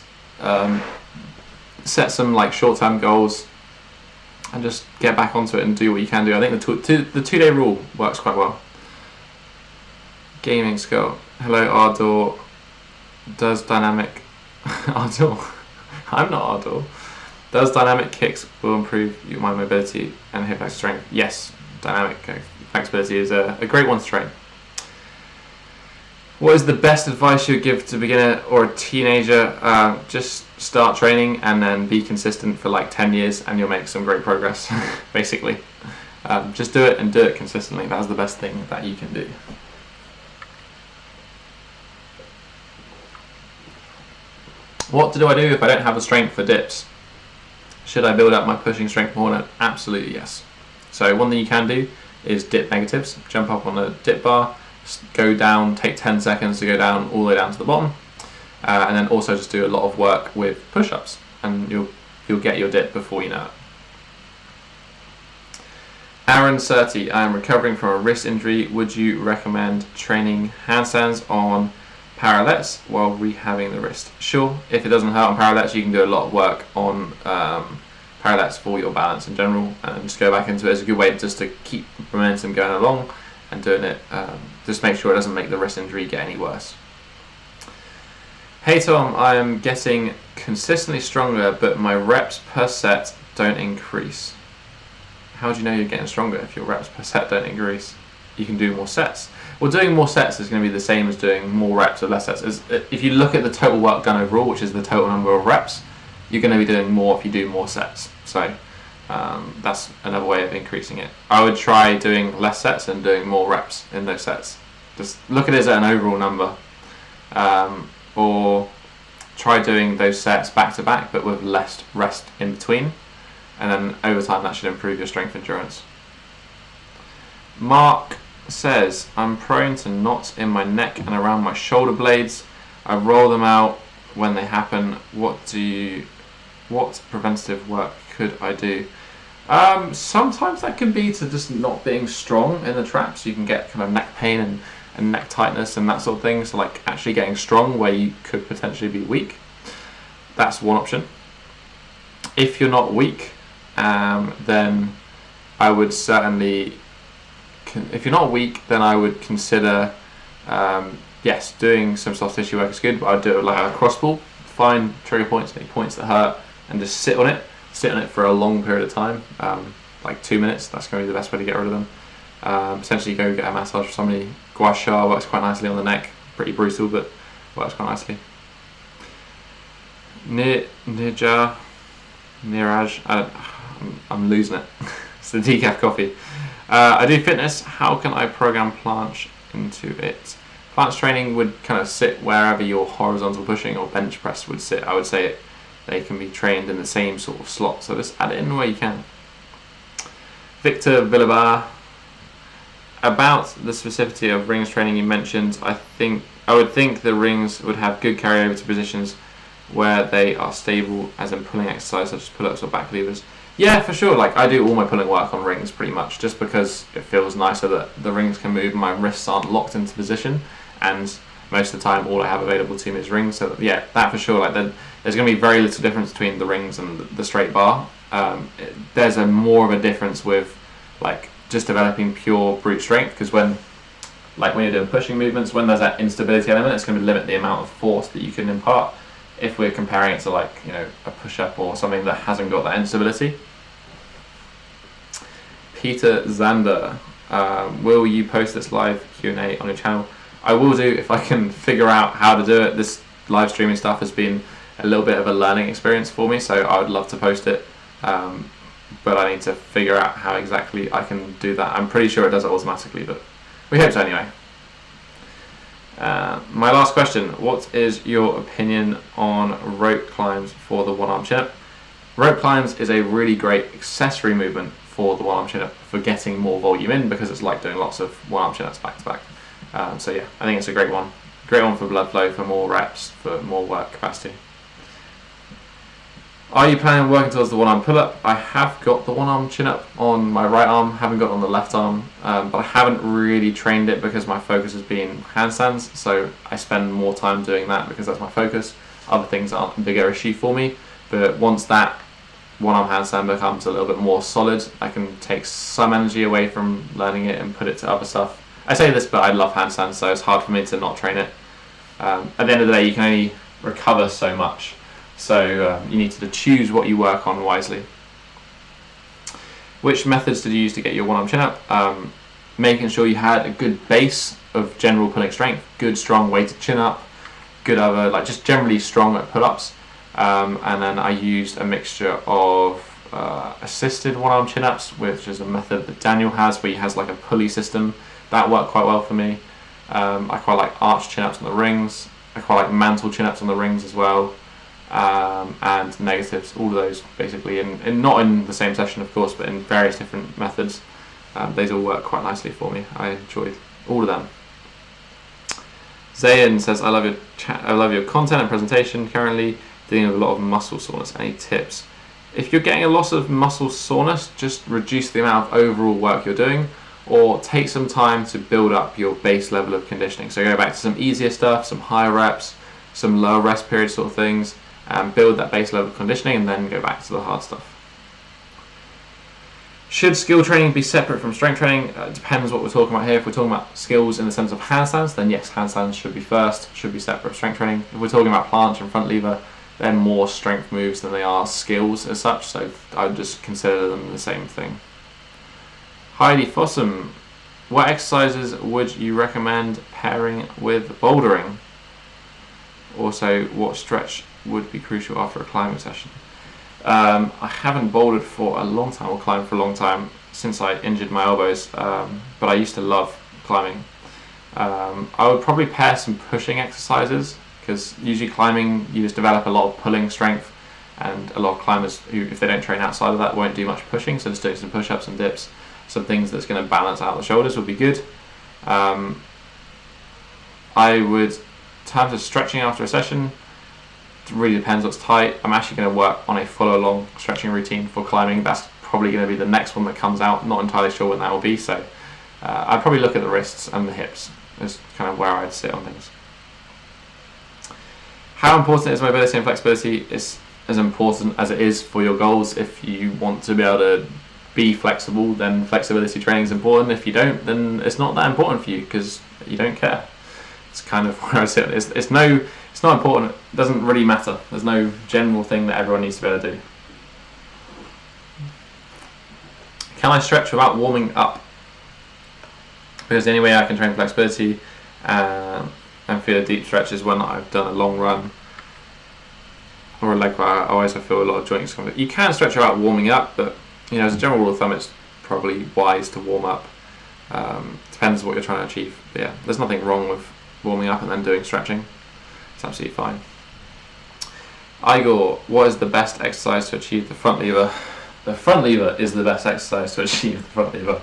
Set some like short-term goals and just get back onto it and do what you can do. I think the 2-day rule works quite well. Gaming skill. Hello Ardor. Does dynamic Ardor? I'm not Ardor. Does dynamic kicks will improve my mobility and hip flexor strength? Yes, dynamic flexibility is a great one to train. What is the best advice you would give to a beginner or a teenager? Just start training and then be consistent for like 10 years and you'll make some great progress, basically. Just do it and do it consistently. That's the best thing that you can do. What do I do if I don't have the strength for dips? Should I build up my pushing strength more? No, absolutely yes. So one thing you can do is dip negatives. Jump up on the dip bar, go down, take 10 seconds to go down all the way down to the bottom, and then also just do a lot of work with push-ups, and you'll get your dip before you know it. Aaron Surtee, I am recovering from a wrist injury. Would you recommend training handstands on Parallettes while rehabbing the wrist? Sure, if it doesn't hurt on Parallettes, you can do a lot of work on Parallettes for your balance in general, and just go back into it as a good way just to keep momentum going along and doing it. Just make sure it doesn't make the wrist injury get any worse. Hey Tom, I am getting consistently stronger, but my reps per set don't increase. How do you know you're getting stronger if your reps per set don't increase? You can do more sets. Well, doing more sets is going to be the same as doing more reps or less sets. If you look at the total work done overall, which is the total number of reps, you're going to be doing more if you do more sets. So that's another way of increasing it. I would try doing less sets and doing more reps in those sets. Just look at it as an overall number. Or try doing those sets back to back but with less rest in between, and then over time that should improve your strength endurance. Mark says, I'm prone to knots in my neck and around my shoulder blades. I roll them out when they happen. What preventative work could I do? Sometimes that can be to just not being strong in the traps. You can get kind of neck pain and neck tightness and that sort of thing. So like actually getting strong where you could potentially be weak. That's one option. If you're not weak, then I would certainly, if you're not weak, then I would consider, yes, doing some soft tissue work is good, but I'd do it like a cross ball. Find trigger points, any points that hurt, and just sit on it. Sit on it for a long period of time, like 2 minutes. That's going to be the best way to get rid of them. Potentially go get a massage for somebody. Gua sha works quite nicely on the neck. Pretty brutal, but works quite nicely. Niraj, I'm losing it. It's the decaf coffee. I do fitness. How can I program planche into it? Planche training would kind of sit wherever your horizontal pushing or bench press would sit. I would say they can be trained in the same sort of slot. So just add it in where you can. Victor Villabar. about the specificity of rings training you mentioned, I would think the rings would have good carryover to positions where they are stable, as in pulling exercise such as pull-ups or back levers. Yeah, for sure. Like, I do all my pulling work on rings pretty much, just because it feels nicer that the rings can move and my wrists aren't locked into position, and most of the time all I have available to me is rings. So yeah, that for sure. Like, there's going to be very little difference between the rings and the straight bar. There's more of a difference with like just developing pure brute strength, because when you're doing pushing movements, when there's that instability element, it's going to limit the amount of force that you can impart. If we're comparing it to like, you know, a push-up or something that hasn't got that instability. Peter Zander, will you post this live Q&A on your channel? I will do if I can figure out how to do it. This live streaming stuff has been a little bit of a learning experience for me, so I would love to post it, but I need to figure out how exactly I can do that. I'm pretty sure it does it automatically, but we hope so anyway. My last question, what is your opinion on rope climbs for the one-arm chin-up? Rope climbs is a really great accessory movement for the one-arm chin-up for getting more volume in, because it's like doing lots of one-arm chin-ups back to back. So yeah, I think it's a great one. Great one for blood flow, for more reps, for more work capacity. Are you planning on working towards the one-arm pull-up? I have got the one-arm chin-up on my right arm, haven't got it on the left arm, but I haven't really trained it because my focus has been handstands, so I spend more time doing that because that's my focus. Other things aren't a bigger issue for me, but once that one-arm handstand becomes a little bit more solid, I can take some energy away from learning it and put it to other stuff. I say this, but I love handstands, so it's hard for me to not train it. At the end of the day, you can only recover so much. So you need to choose what you work on wisely. Which methods did you use to get your one-arm chin-up? Making sure you had a good base of general pulling strength, good strong weighted chin-up, good other, like just generally strong at pull-ups. And then I used a mixture of assisted one-arm chin-ups, which is a method that Daniel has, where he has like a pulley system. That worked quite well for me. I quite like arch chin-ups on the rings. I quite like mantle chin-ups on the rings as well. And negatives, all of those basically, and not in the same session of course, but in various different methods. These all work quite nicely for me. I enjoyed all of them. Zayn says, I love your content and presentation. Currently dealing with a lot of muscle soreness. Any tips? If you're getting a lot of muscle soreness, just reduce the amount of overall work you're doing, or take some time to build up your base level of conditioning. So go back to some easier stuff, some higher reps, some lower rest period sort of things, and build that base level of conditioning, and then go back to the hard stuff. Should skill training be separate from strength training? It depends what we're talking about here. If we're talking about skills in the sense of handstands, then yes, handstands should be first, should be separate from strength training. If we're talking about planche and front lever, they're more strength moves than they are skills as such, so I would just consider them the same thing. Heidi Fossum, what exercises would you recommend pairing with bouldering? Also, what stretch would be crucial after a climbing session? I haven't bouldered for a long time, or climbed for a long time, since I injured my elbows, but I used to love climbing. I would probably pair some pushing exercises, because usually climbing you just develop a lot of pulling strength, and a lot of climbers who, if they don't train outside of that, won't do much pushing, so just doing some push-ups and dips, some things that's going to balance out the shoulders would be good. I would, in terms of stretching after a session, it really depends what's tight. I'm actually going to work on a follow-along stretching routine for climbing. That's probably going to be the next one that comes out. Not entirely sure when that will be, so I'd probably look at the wrists and the hips. Is kind of where I'd sit on things. How important is mobility and flexibility? It's as important as it is for your goals. If you want to be able to be flexible, then flexibility training is important. If you don't, then it's not that important for you because you don't care. It's kind of where I sit. It's not important. It doesn't really matter. There's no general thing that everyone needs to be able to do. Can I stretch without warming up? Because the only way I can train flexibility and feel a deep stretch is when I've done a long run or a leg bar. Otherwise I feel a lot of joint discomfort. You can stretch without warming up, but you know, as a general rule of thumb, it's probably wise to warm up. Depends what you're trying to achieve. But yeah, there's nothing wrong with warming up and then doing stretching. It's absolutely fine. Igor, what is the best exercise to achieve the front lever? The front lever is the best exercise to achieve the front lever.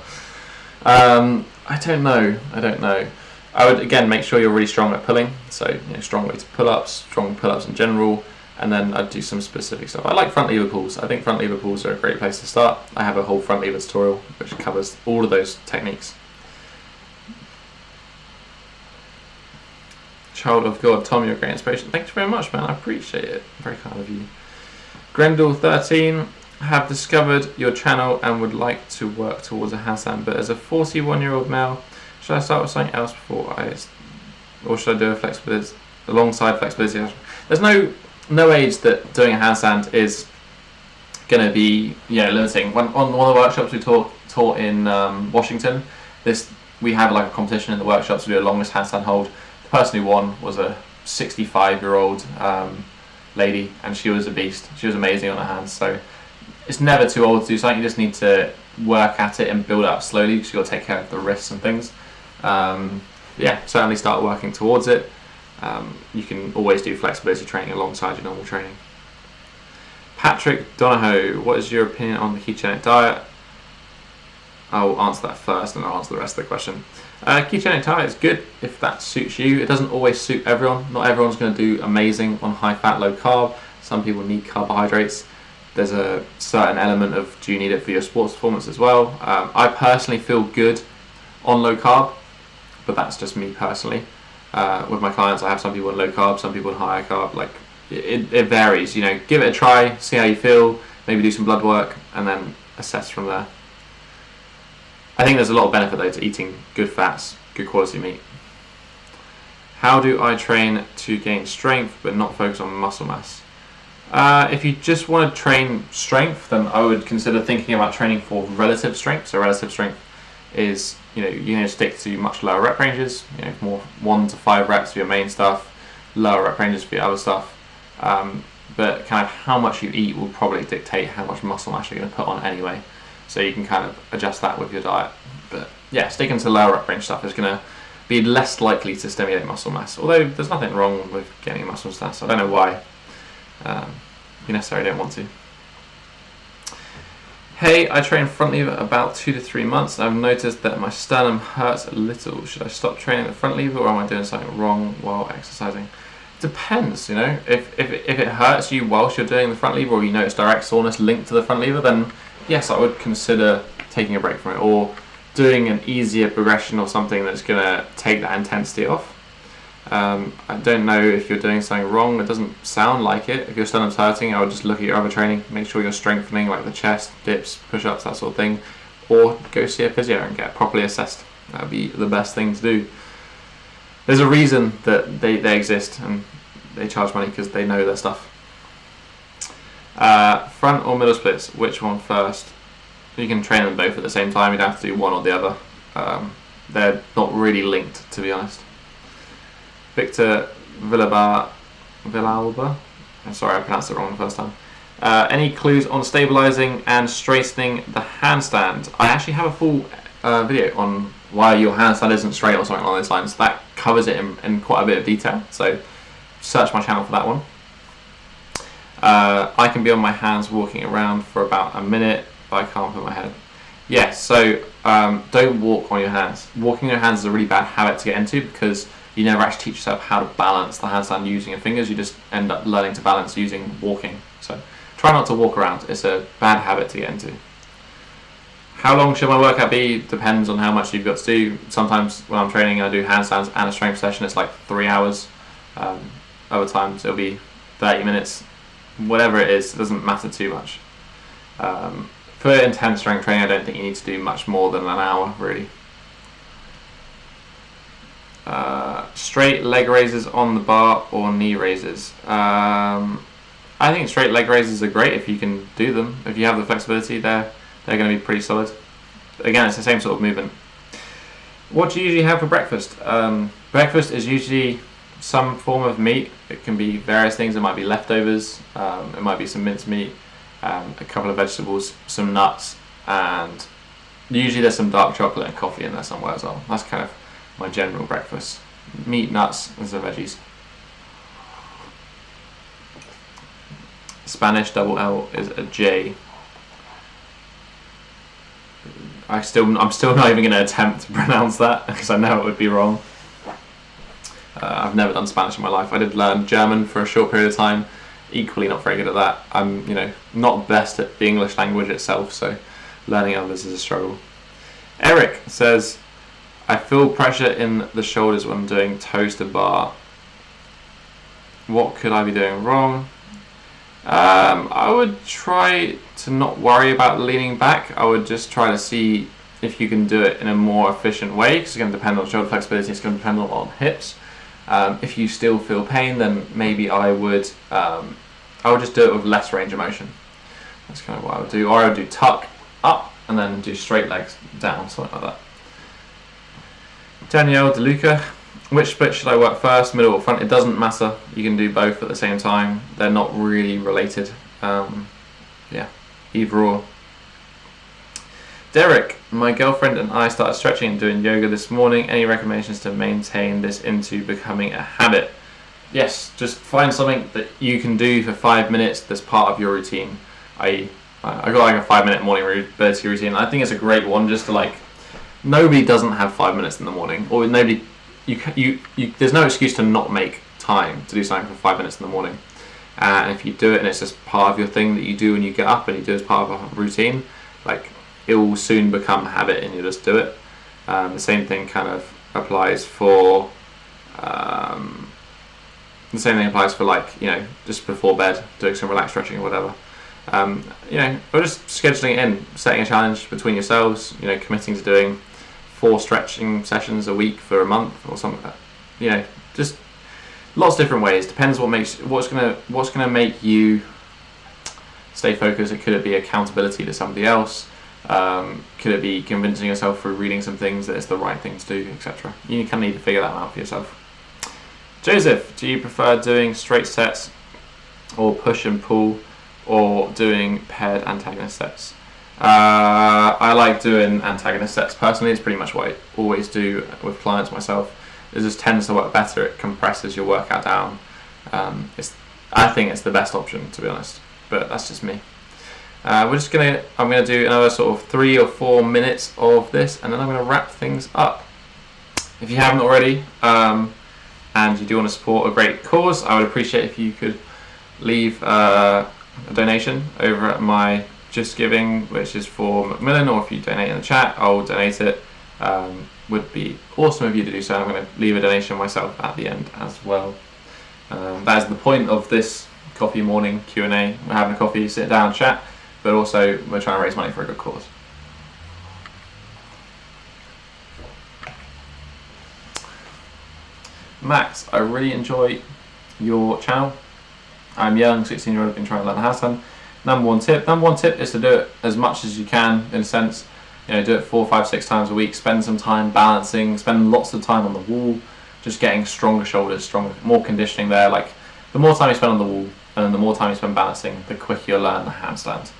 I don't know. I would again make sure you're really strong at pulling. So strong weighted pull-ups, strong pull-ups in general, and then I'd do some specific stuff. I like front lever pulls. I think front lever pulls are a great place to start. I have a whole front lever tutorial which covers all of those techniques. Child of God, Tom, you're a great inspiration. Thank you very much, man. I appreciate it. Very kind of you. Grendel13, have discovered your channel and would like to work towards a handstand, but as a 41-year-old male, should I start with something else or should I do a flexibility alongside flexibility? There's no age that doing a handstand is going to be limiting. On one of the workshops we taught in Washington, we had like a competition in the workshops to do a longest handstand hold. The person who won was a 65-year-old lady, and she was a beast. She was amazing on her hands. So it's never too old to do something. You just need to work at it and build up slowly, because you've got to take care of the wrists and things. Yeah, certainly start working towards it. You can always do flexibility training alongside your normal training. Patrick Donahoe, what is your opinion on the ketogenic diet? I'll answer that first and I'll answer the rest of the question. Ketogenic diet is good if that suits you. It doesn't always suit everyone. Not everyone's going to do amazing on high fat, low carb. Some people need carbohydrates. There's a certain element of, do you need it for your sports performance as well? I personally feel good on low carb, but that's just me personally. With my clients, I have some people on low carb, some people on higher carb. Like it varies. Give it a try, see how you feel. Maybe do some blood work, and then assess from there. I think there's a lot of benefit though to eating good fats, good quality meat. How do I train to gain strength but not focus on muscle mass? If you just want to train strength, then I would consider thinking about training for relative strength. So relative strength is, you're going to stick to much lower rep ranges, more 1 to 5 reps for your main stuff, lower rep ranges for your other stuff. But kind of how much you eat will probably dictate how much muscle mass you're going to put on anyway. So you can kind of adjust that with your diet. But yeah, sticking to lower rep range stuff is going to be less likely to stimulate muscle mass. Although there's nothing wrong with getting muscle mass. I don't know why you necessarily don't want to. Hey, I train front lever about 2 to 3 months. I've noticed that my sternum hurts a little. Should I stop training the front lever, or am I doing something wrong while exercising? Depends, If it hurts you whilst you're doing the front lever, or you notice direct soreness linked to the front lever, then yes, I would consider taking a break from it, or doing an easier progression or something that's going to take that intensity off. I don't know if you're doing something wrong. It doesn't sound like it. If your sternum's hurting, I would just look at your other training, make sure you're strengthening, like the chest, dips, push-ups, that sort of thing, or go see a physio and get properly assessed. That would be the best thing to do. There's a reason that they exist, and they charge money because they know their stuff. Front or middle splits, which one first? You can train them both at the same time. You don't have to do one or the other. They're not really linked, to be honest. Victor Villalba, I'm sorry, I pronounced it wrong the first time. Any clues on stabilizing and straightening the handstand? I actually have a full video on why your handstand isn't straight or something along those lines. That covers it in quite a bit of detail, so search my channel for that one. I can be on my hands walking around for about a minute, but I can't put my head. Yes, so don't walk on your hands. Walking on your hands is a really bad habit to get into, because you never actually teach yourself how to balance the handstand using your fingers. You just end up learning to balance using walking. So try not to walk around. It's a bad habit to get into. How long should my workout be? Depends on how much you've got to do. Sometimes when I'm training, I do handstands and a strength session. It's like 3 hours. Other times it'll be 30 minutes. Whatever it is, it doesn't matter too much. For intense strength training, I don't think you need to do much more than an hour, really. Straight leg raises on the bar or knee raises? I think straight leg raises are great if you can do them. If you have the flexibility, they're going to be pretty solid. Again, it's the same sort of movement. What do you usually have for breakfast? Breakfast is usually some form of meat. It can be various things. It might be leftovers, it might be some minced meat, a couple of vegetables, some nuts, and usually there's some dark chocolate and coffee in there somewhere as well. That's kind of my general breakfast. Meat, nuts, and some veggies. Spanish double L is a J. I'm still not even going to attempt to pronounce that because I know it would be wrong. I've never done Spanish in my life. I did learn German for a short period of time. Equally not very good at that. I'm, not best at the English language itself, so learning others is a struggle. Eric says, I feel pressure in the shoulders when I'm doing toes to bar. What could I be doing wrong? I would try to not worry about leaning back. I would just try to see if you can do it in a more efficient way, because it's going to depend on shoulder flexibility, it's going to depend on hips. If you still feel pain, then maybe I would just do it with less range of motion. That's kind of what I would do. Or I would do tuck up and then do straight legs down, something like that. Danielle DeLuca, which split should I work first, middle or front? It doesn't matter. You can do both at the same time. They're not really related. Yeah, either or. Derek, my girlfriend and I started stretching and doing yoga this morning. Any recommendations to maintain this into becoming a habit? Yes, just find something that you can do for 5 minutes that's part of your routine. I got like a 5-minute morning mobility routine. I think it's a great one just to nobody doesn't have 5 minutes in the morning, or nobody, there's no excuse to not make time to do something for 5 minutes in the morning. And if you do it and it's just part of your thing that you do when you get up and you do it as part of a routine, it will soon become a habit and you'll just do it. The same thing kind of applies for just before bed, doing some relaxed stretching or whatever. Or just scheduling it in, setting a challenge between yourselves, committing to doing 4 stretching sessions a week for a month or something like that. Just lots of different ways. Depends what's gonna make you stay focused. Could it be accountability to somebody else? Could it be convincing yourself through reading some things that it's the right thing to do, etc. You kind of need to figure that out for yourself. Joseph, do you prefer doing straight sets or push and pull, or doing paired antagonist sets? I like doing antagonist sets personally. It's pretty much what I always do with clients myself. It just tends to work better. It compresses your workout down. I think it's the best option, to be honest, but that's just me. I'm gonna do another sort of 3 or 4 minutes of this, and then I'm gonna wrap things up. If you haven't already, and you do want to support a great cause, I would appreciate if you could leave a donation over at my Just Giving, which is for Macmillan, or if you donate in the chat, I'll donate it. Would be awesome of you to do so. I'm going to leave a donation myself at the end as well. That is the point of this coffee morning Q&A. We're having a coffee, sit down, chat, but also we're trying to raise money for a good cause. Max, I really enjoy your channel. I'm young, 16-year-old, I've been trying to learn the handstand. Number one tip is to do it as much as you can, in a sense. Do it 4, 5, 6 times a week. Spend some time balancing. Spend lots of time on the wall, just getting stronger shoulders, more conditioning there. The more time you spend on the wall, and then the more time you spend balancing, the quicker you'll learn the handstand.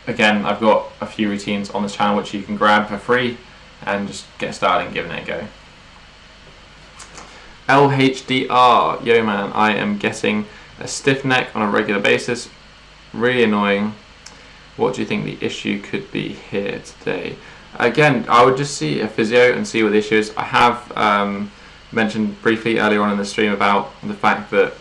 Again, I've got a few routines on this channel which you can grab for free and just get started and giving it a go. LHDR, yo man, I am getting a stiff neck on a regular basis. Really annoying. What do you think the issue could be here today? Again, I would just see a physio and see what the issue is. I have mentioned briefly earlier on in the stream about the fact that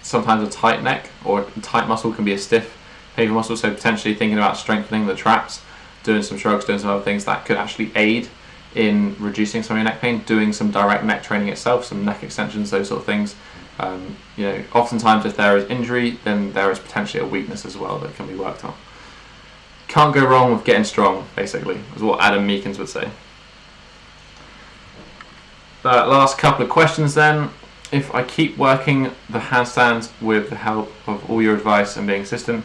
sometimes a tight neck or a tight muscle can be a stiff, painful muscle, so potentially thinking about strengthening the traps, doing some shrugs, doing some other things that could actually aid in reducing some of your neck pain, doing some direct neck training itself, some neck extensions, those sort of things. Oftentimes if there is injury, then there is potentially a weakness as well that can be worked on. Can't go wrong with getting strong, basically, is what Adam Meekins would say. Last couple of questions then. If I keep working the handstands with the help of all your advice and being consistent,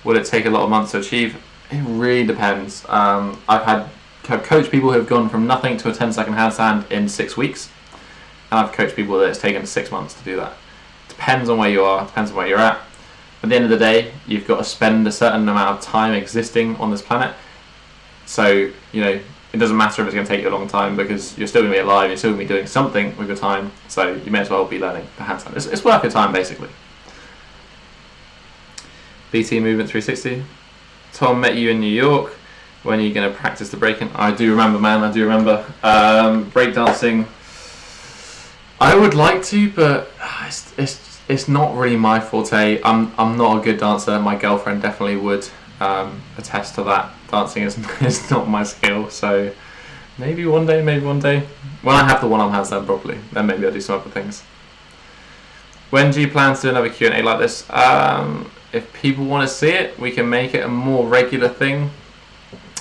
will it take a lot of months to achieve? It really depends. I've coached people who have gone from nothing to a 10-second handstand in 6 weeks, and I've coached people that it's taken 6 months to do that. Depends on where you are, depends on where you're at. At the end of the day, you've got to spend a certain amount of time existing on this planet. So, it doesn't matter if it's going to take you a long time, because you're still going to be alive, you're still going to be doing something with your time, so you may as well be learning the handstand. It's worth your time, basically. BT Movement 360. Tom met you in New York. When are you going to practice the breaking? I do remember, man. I do remember. Breakdancing. I would like to, but it's not really my forte. I'm not a good dancer. My girlfriend definitely would attest to that. Dancing is not my skill. So maybe one day. When I have the one-arm handstand properly, then maybe I'll do some other things. When do you plan to do another Q&A like this? If people want to see it, we can make it a more regular thing.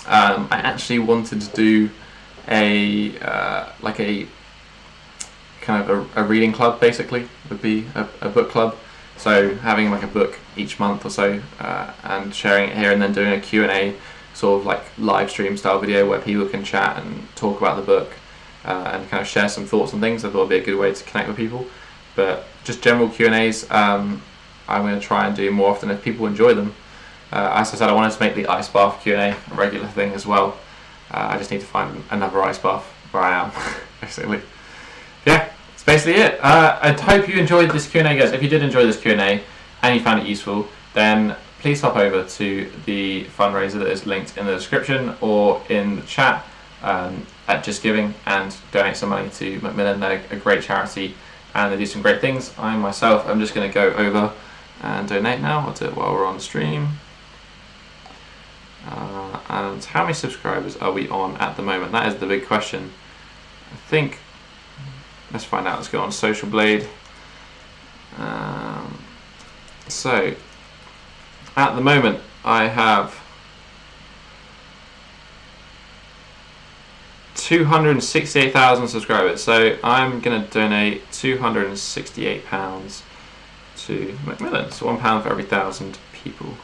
I actually wanted to do a kind of a reading club, basically, would be a book club. So having like a book each month or so and sharing it here, and then doing a Q&A sort of like live stream style video where people can chat and talk about the book and kind of share some thoughts and things. I thought it'd be a good way to connect with people. But just general Q&As, I'm going to try and do more often if people enjoy them. As I said, I wanted to make the ice bath Q&A a regular thing as well. I just need to find another ice bath where I am, basically. Yeah, that's basically it. I hope you enjoyed this Q&A, guys. If you did enjoy this Q&A and you found it useful, then please hop over to the fundraiser that is linked in the description or in the chat at Just Giving and donate some money to Macmillan. They're a great charity and they do some great things. I myself am just going to go over and donate now. I'll do it while we're on the stream. And how many subscribers are we on at the moment? That is the big question. I think, let's find out. Let's go on Social Blade. So at the moment I have 268,000 subscribers, so I'm going to donate £268 to Macmillan, so £1 for every 1,000 people.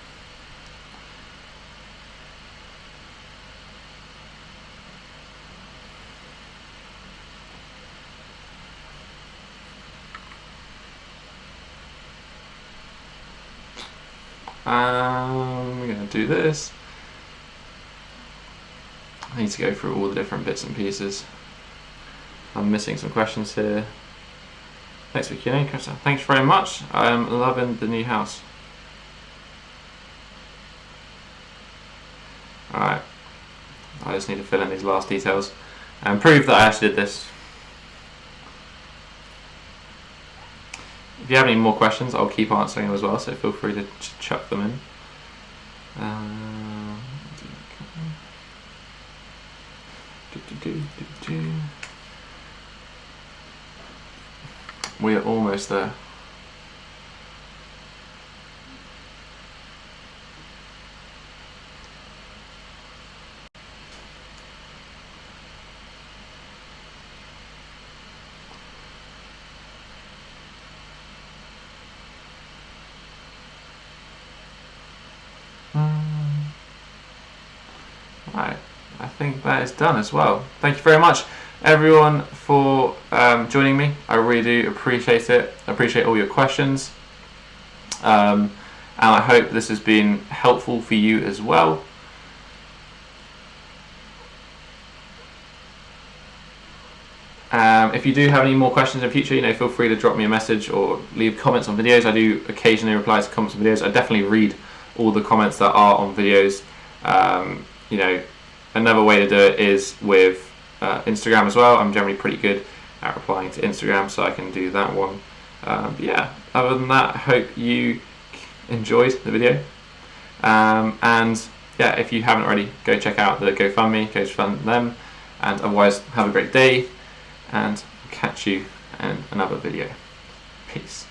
We're going to do this. I need to go through all the different bits and pieces. I'm missing some questions here. Next week, thanks very much. I'm loving the new house. Alright, I just need to fill in these last details and prove that I actually did this. If you have any more questions, I'll keep answering them as well, so feel free to chuck them in. We are almost there. Right, I think that is done as well. Thank you very much, everyone, for joining me. I really do appreciate it. I appreciate all your questions. And I hope this has been helpful for you as well. If you do have any more questions in future, feel free to drop me a message or leave comments on videos. I do occasionally reply to comments on videos. I definitely read all the comments that are on videos. Another way to do it is with Instagram as well. I'm generally pretty good at replying to Instagram, so I can do that one. But yeah, other than that, I hope you enjoyed the video. And yeah, if you haven't already, go check out the GoFundMe, go fund them. And otherwise, have a great day, and catch you in another video. Peace.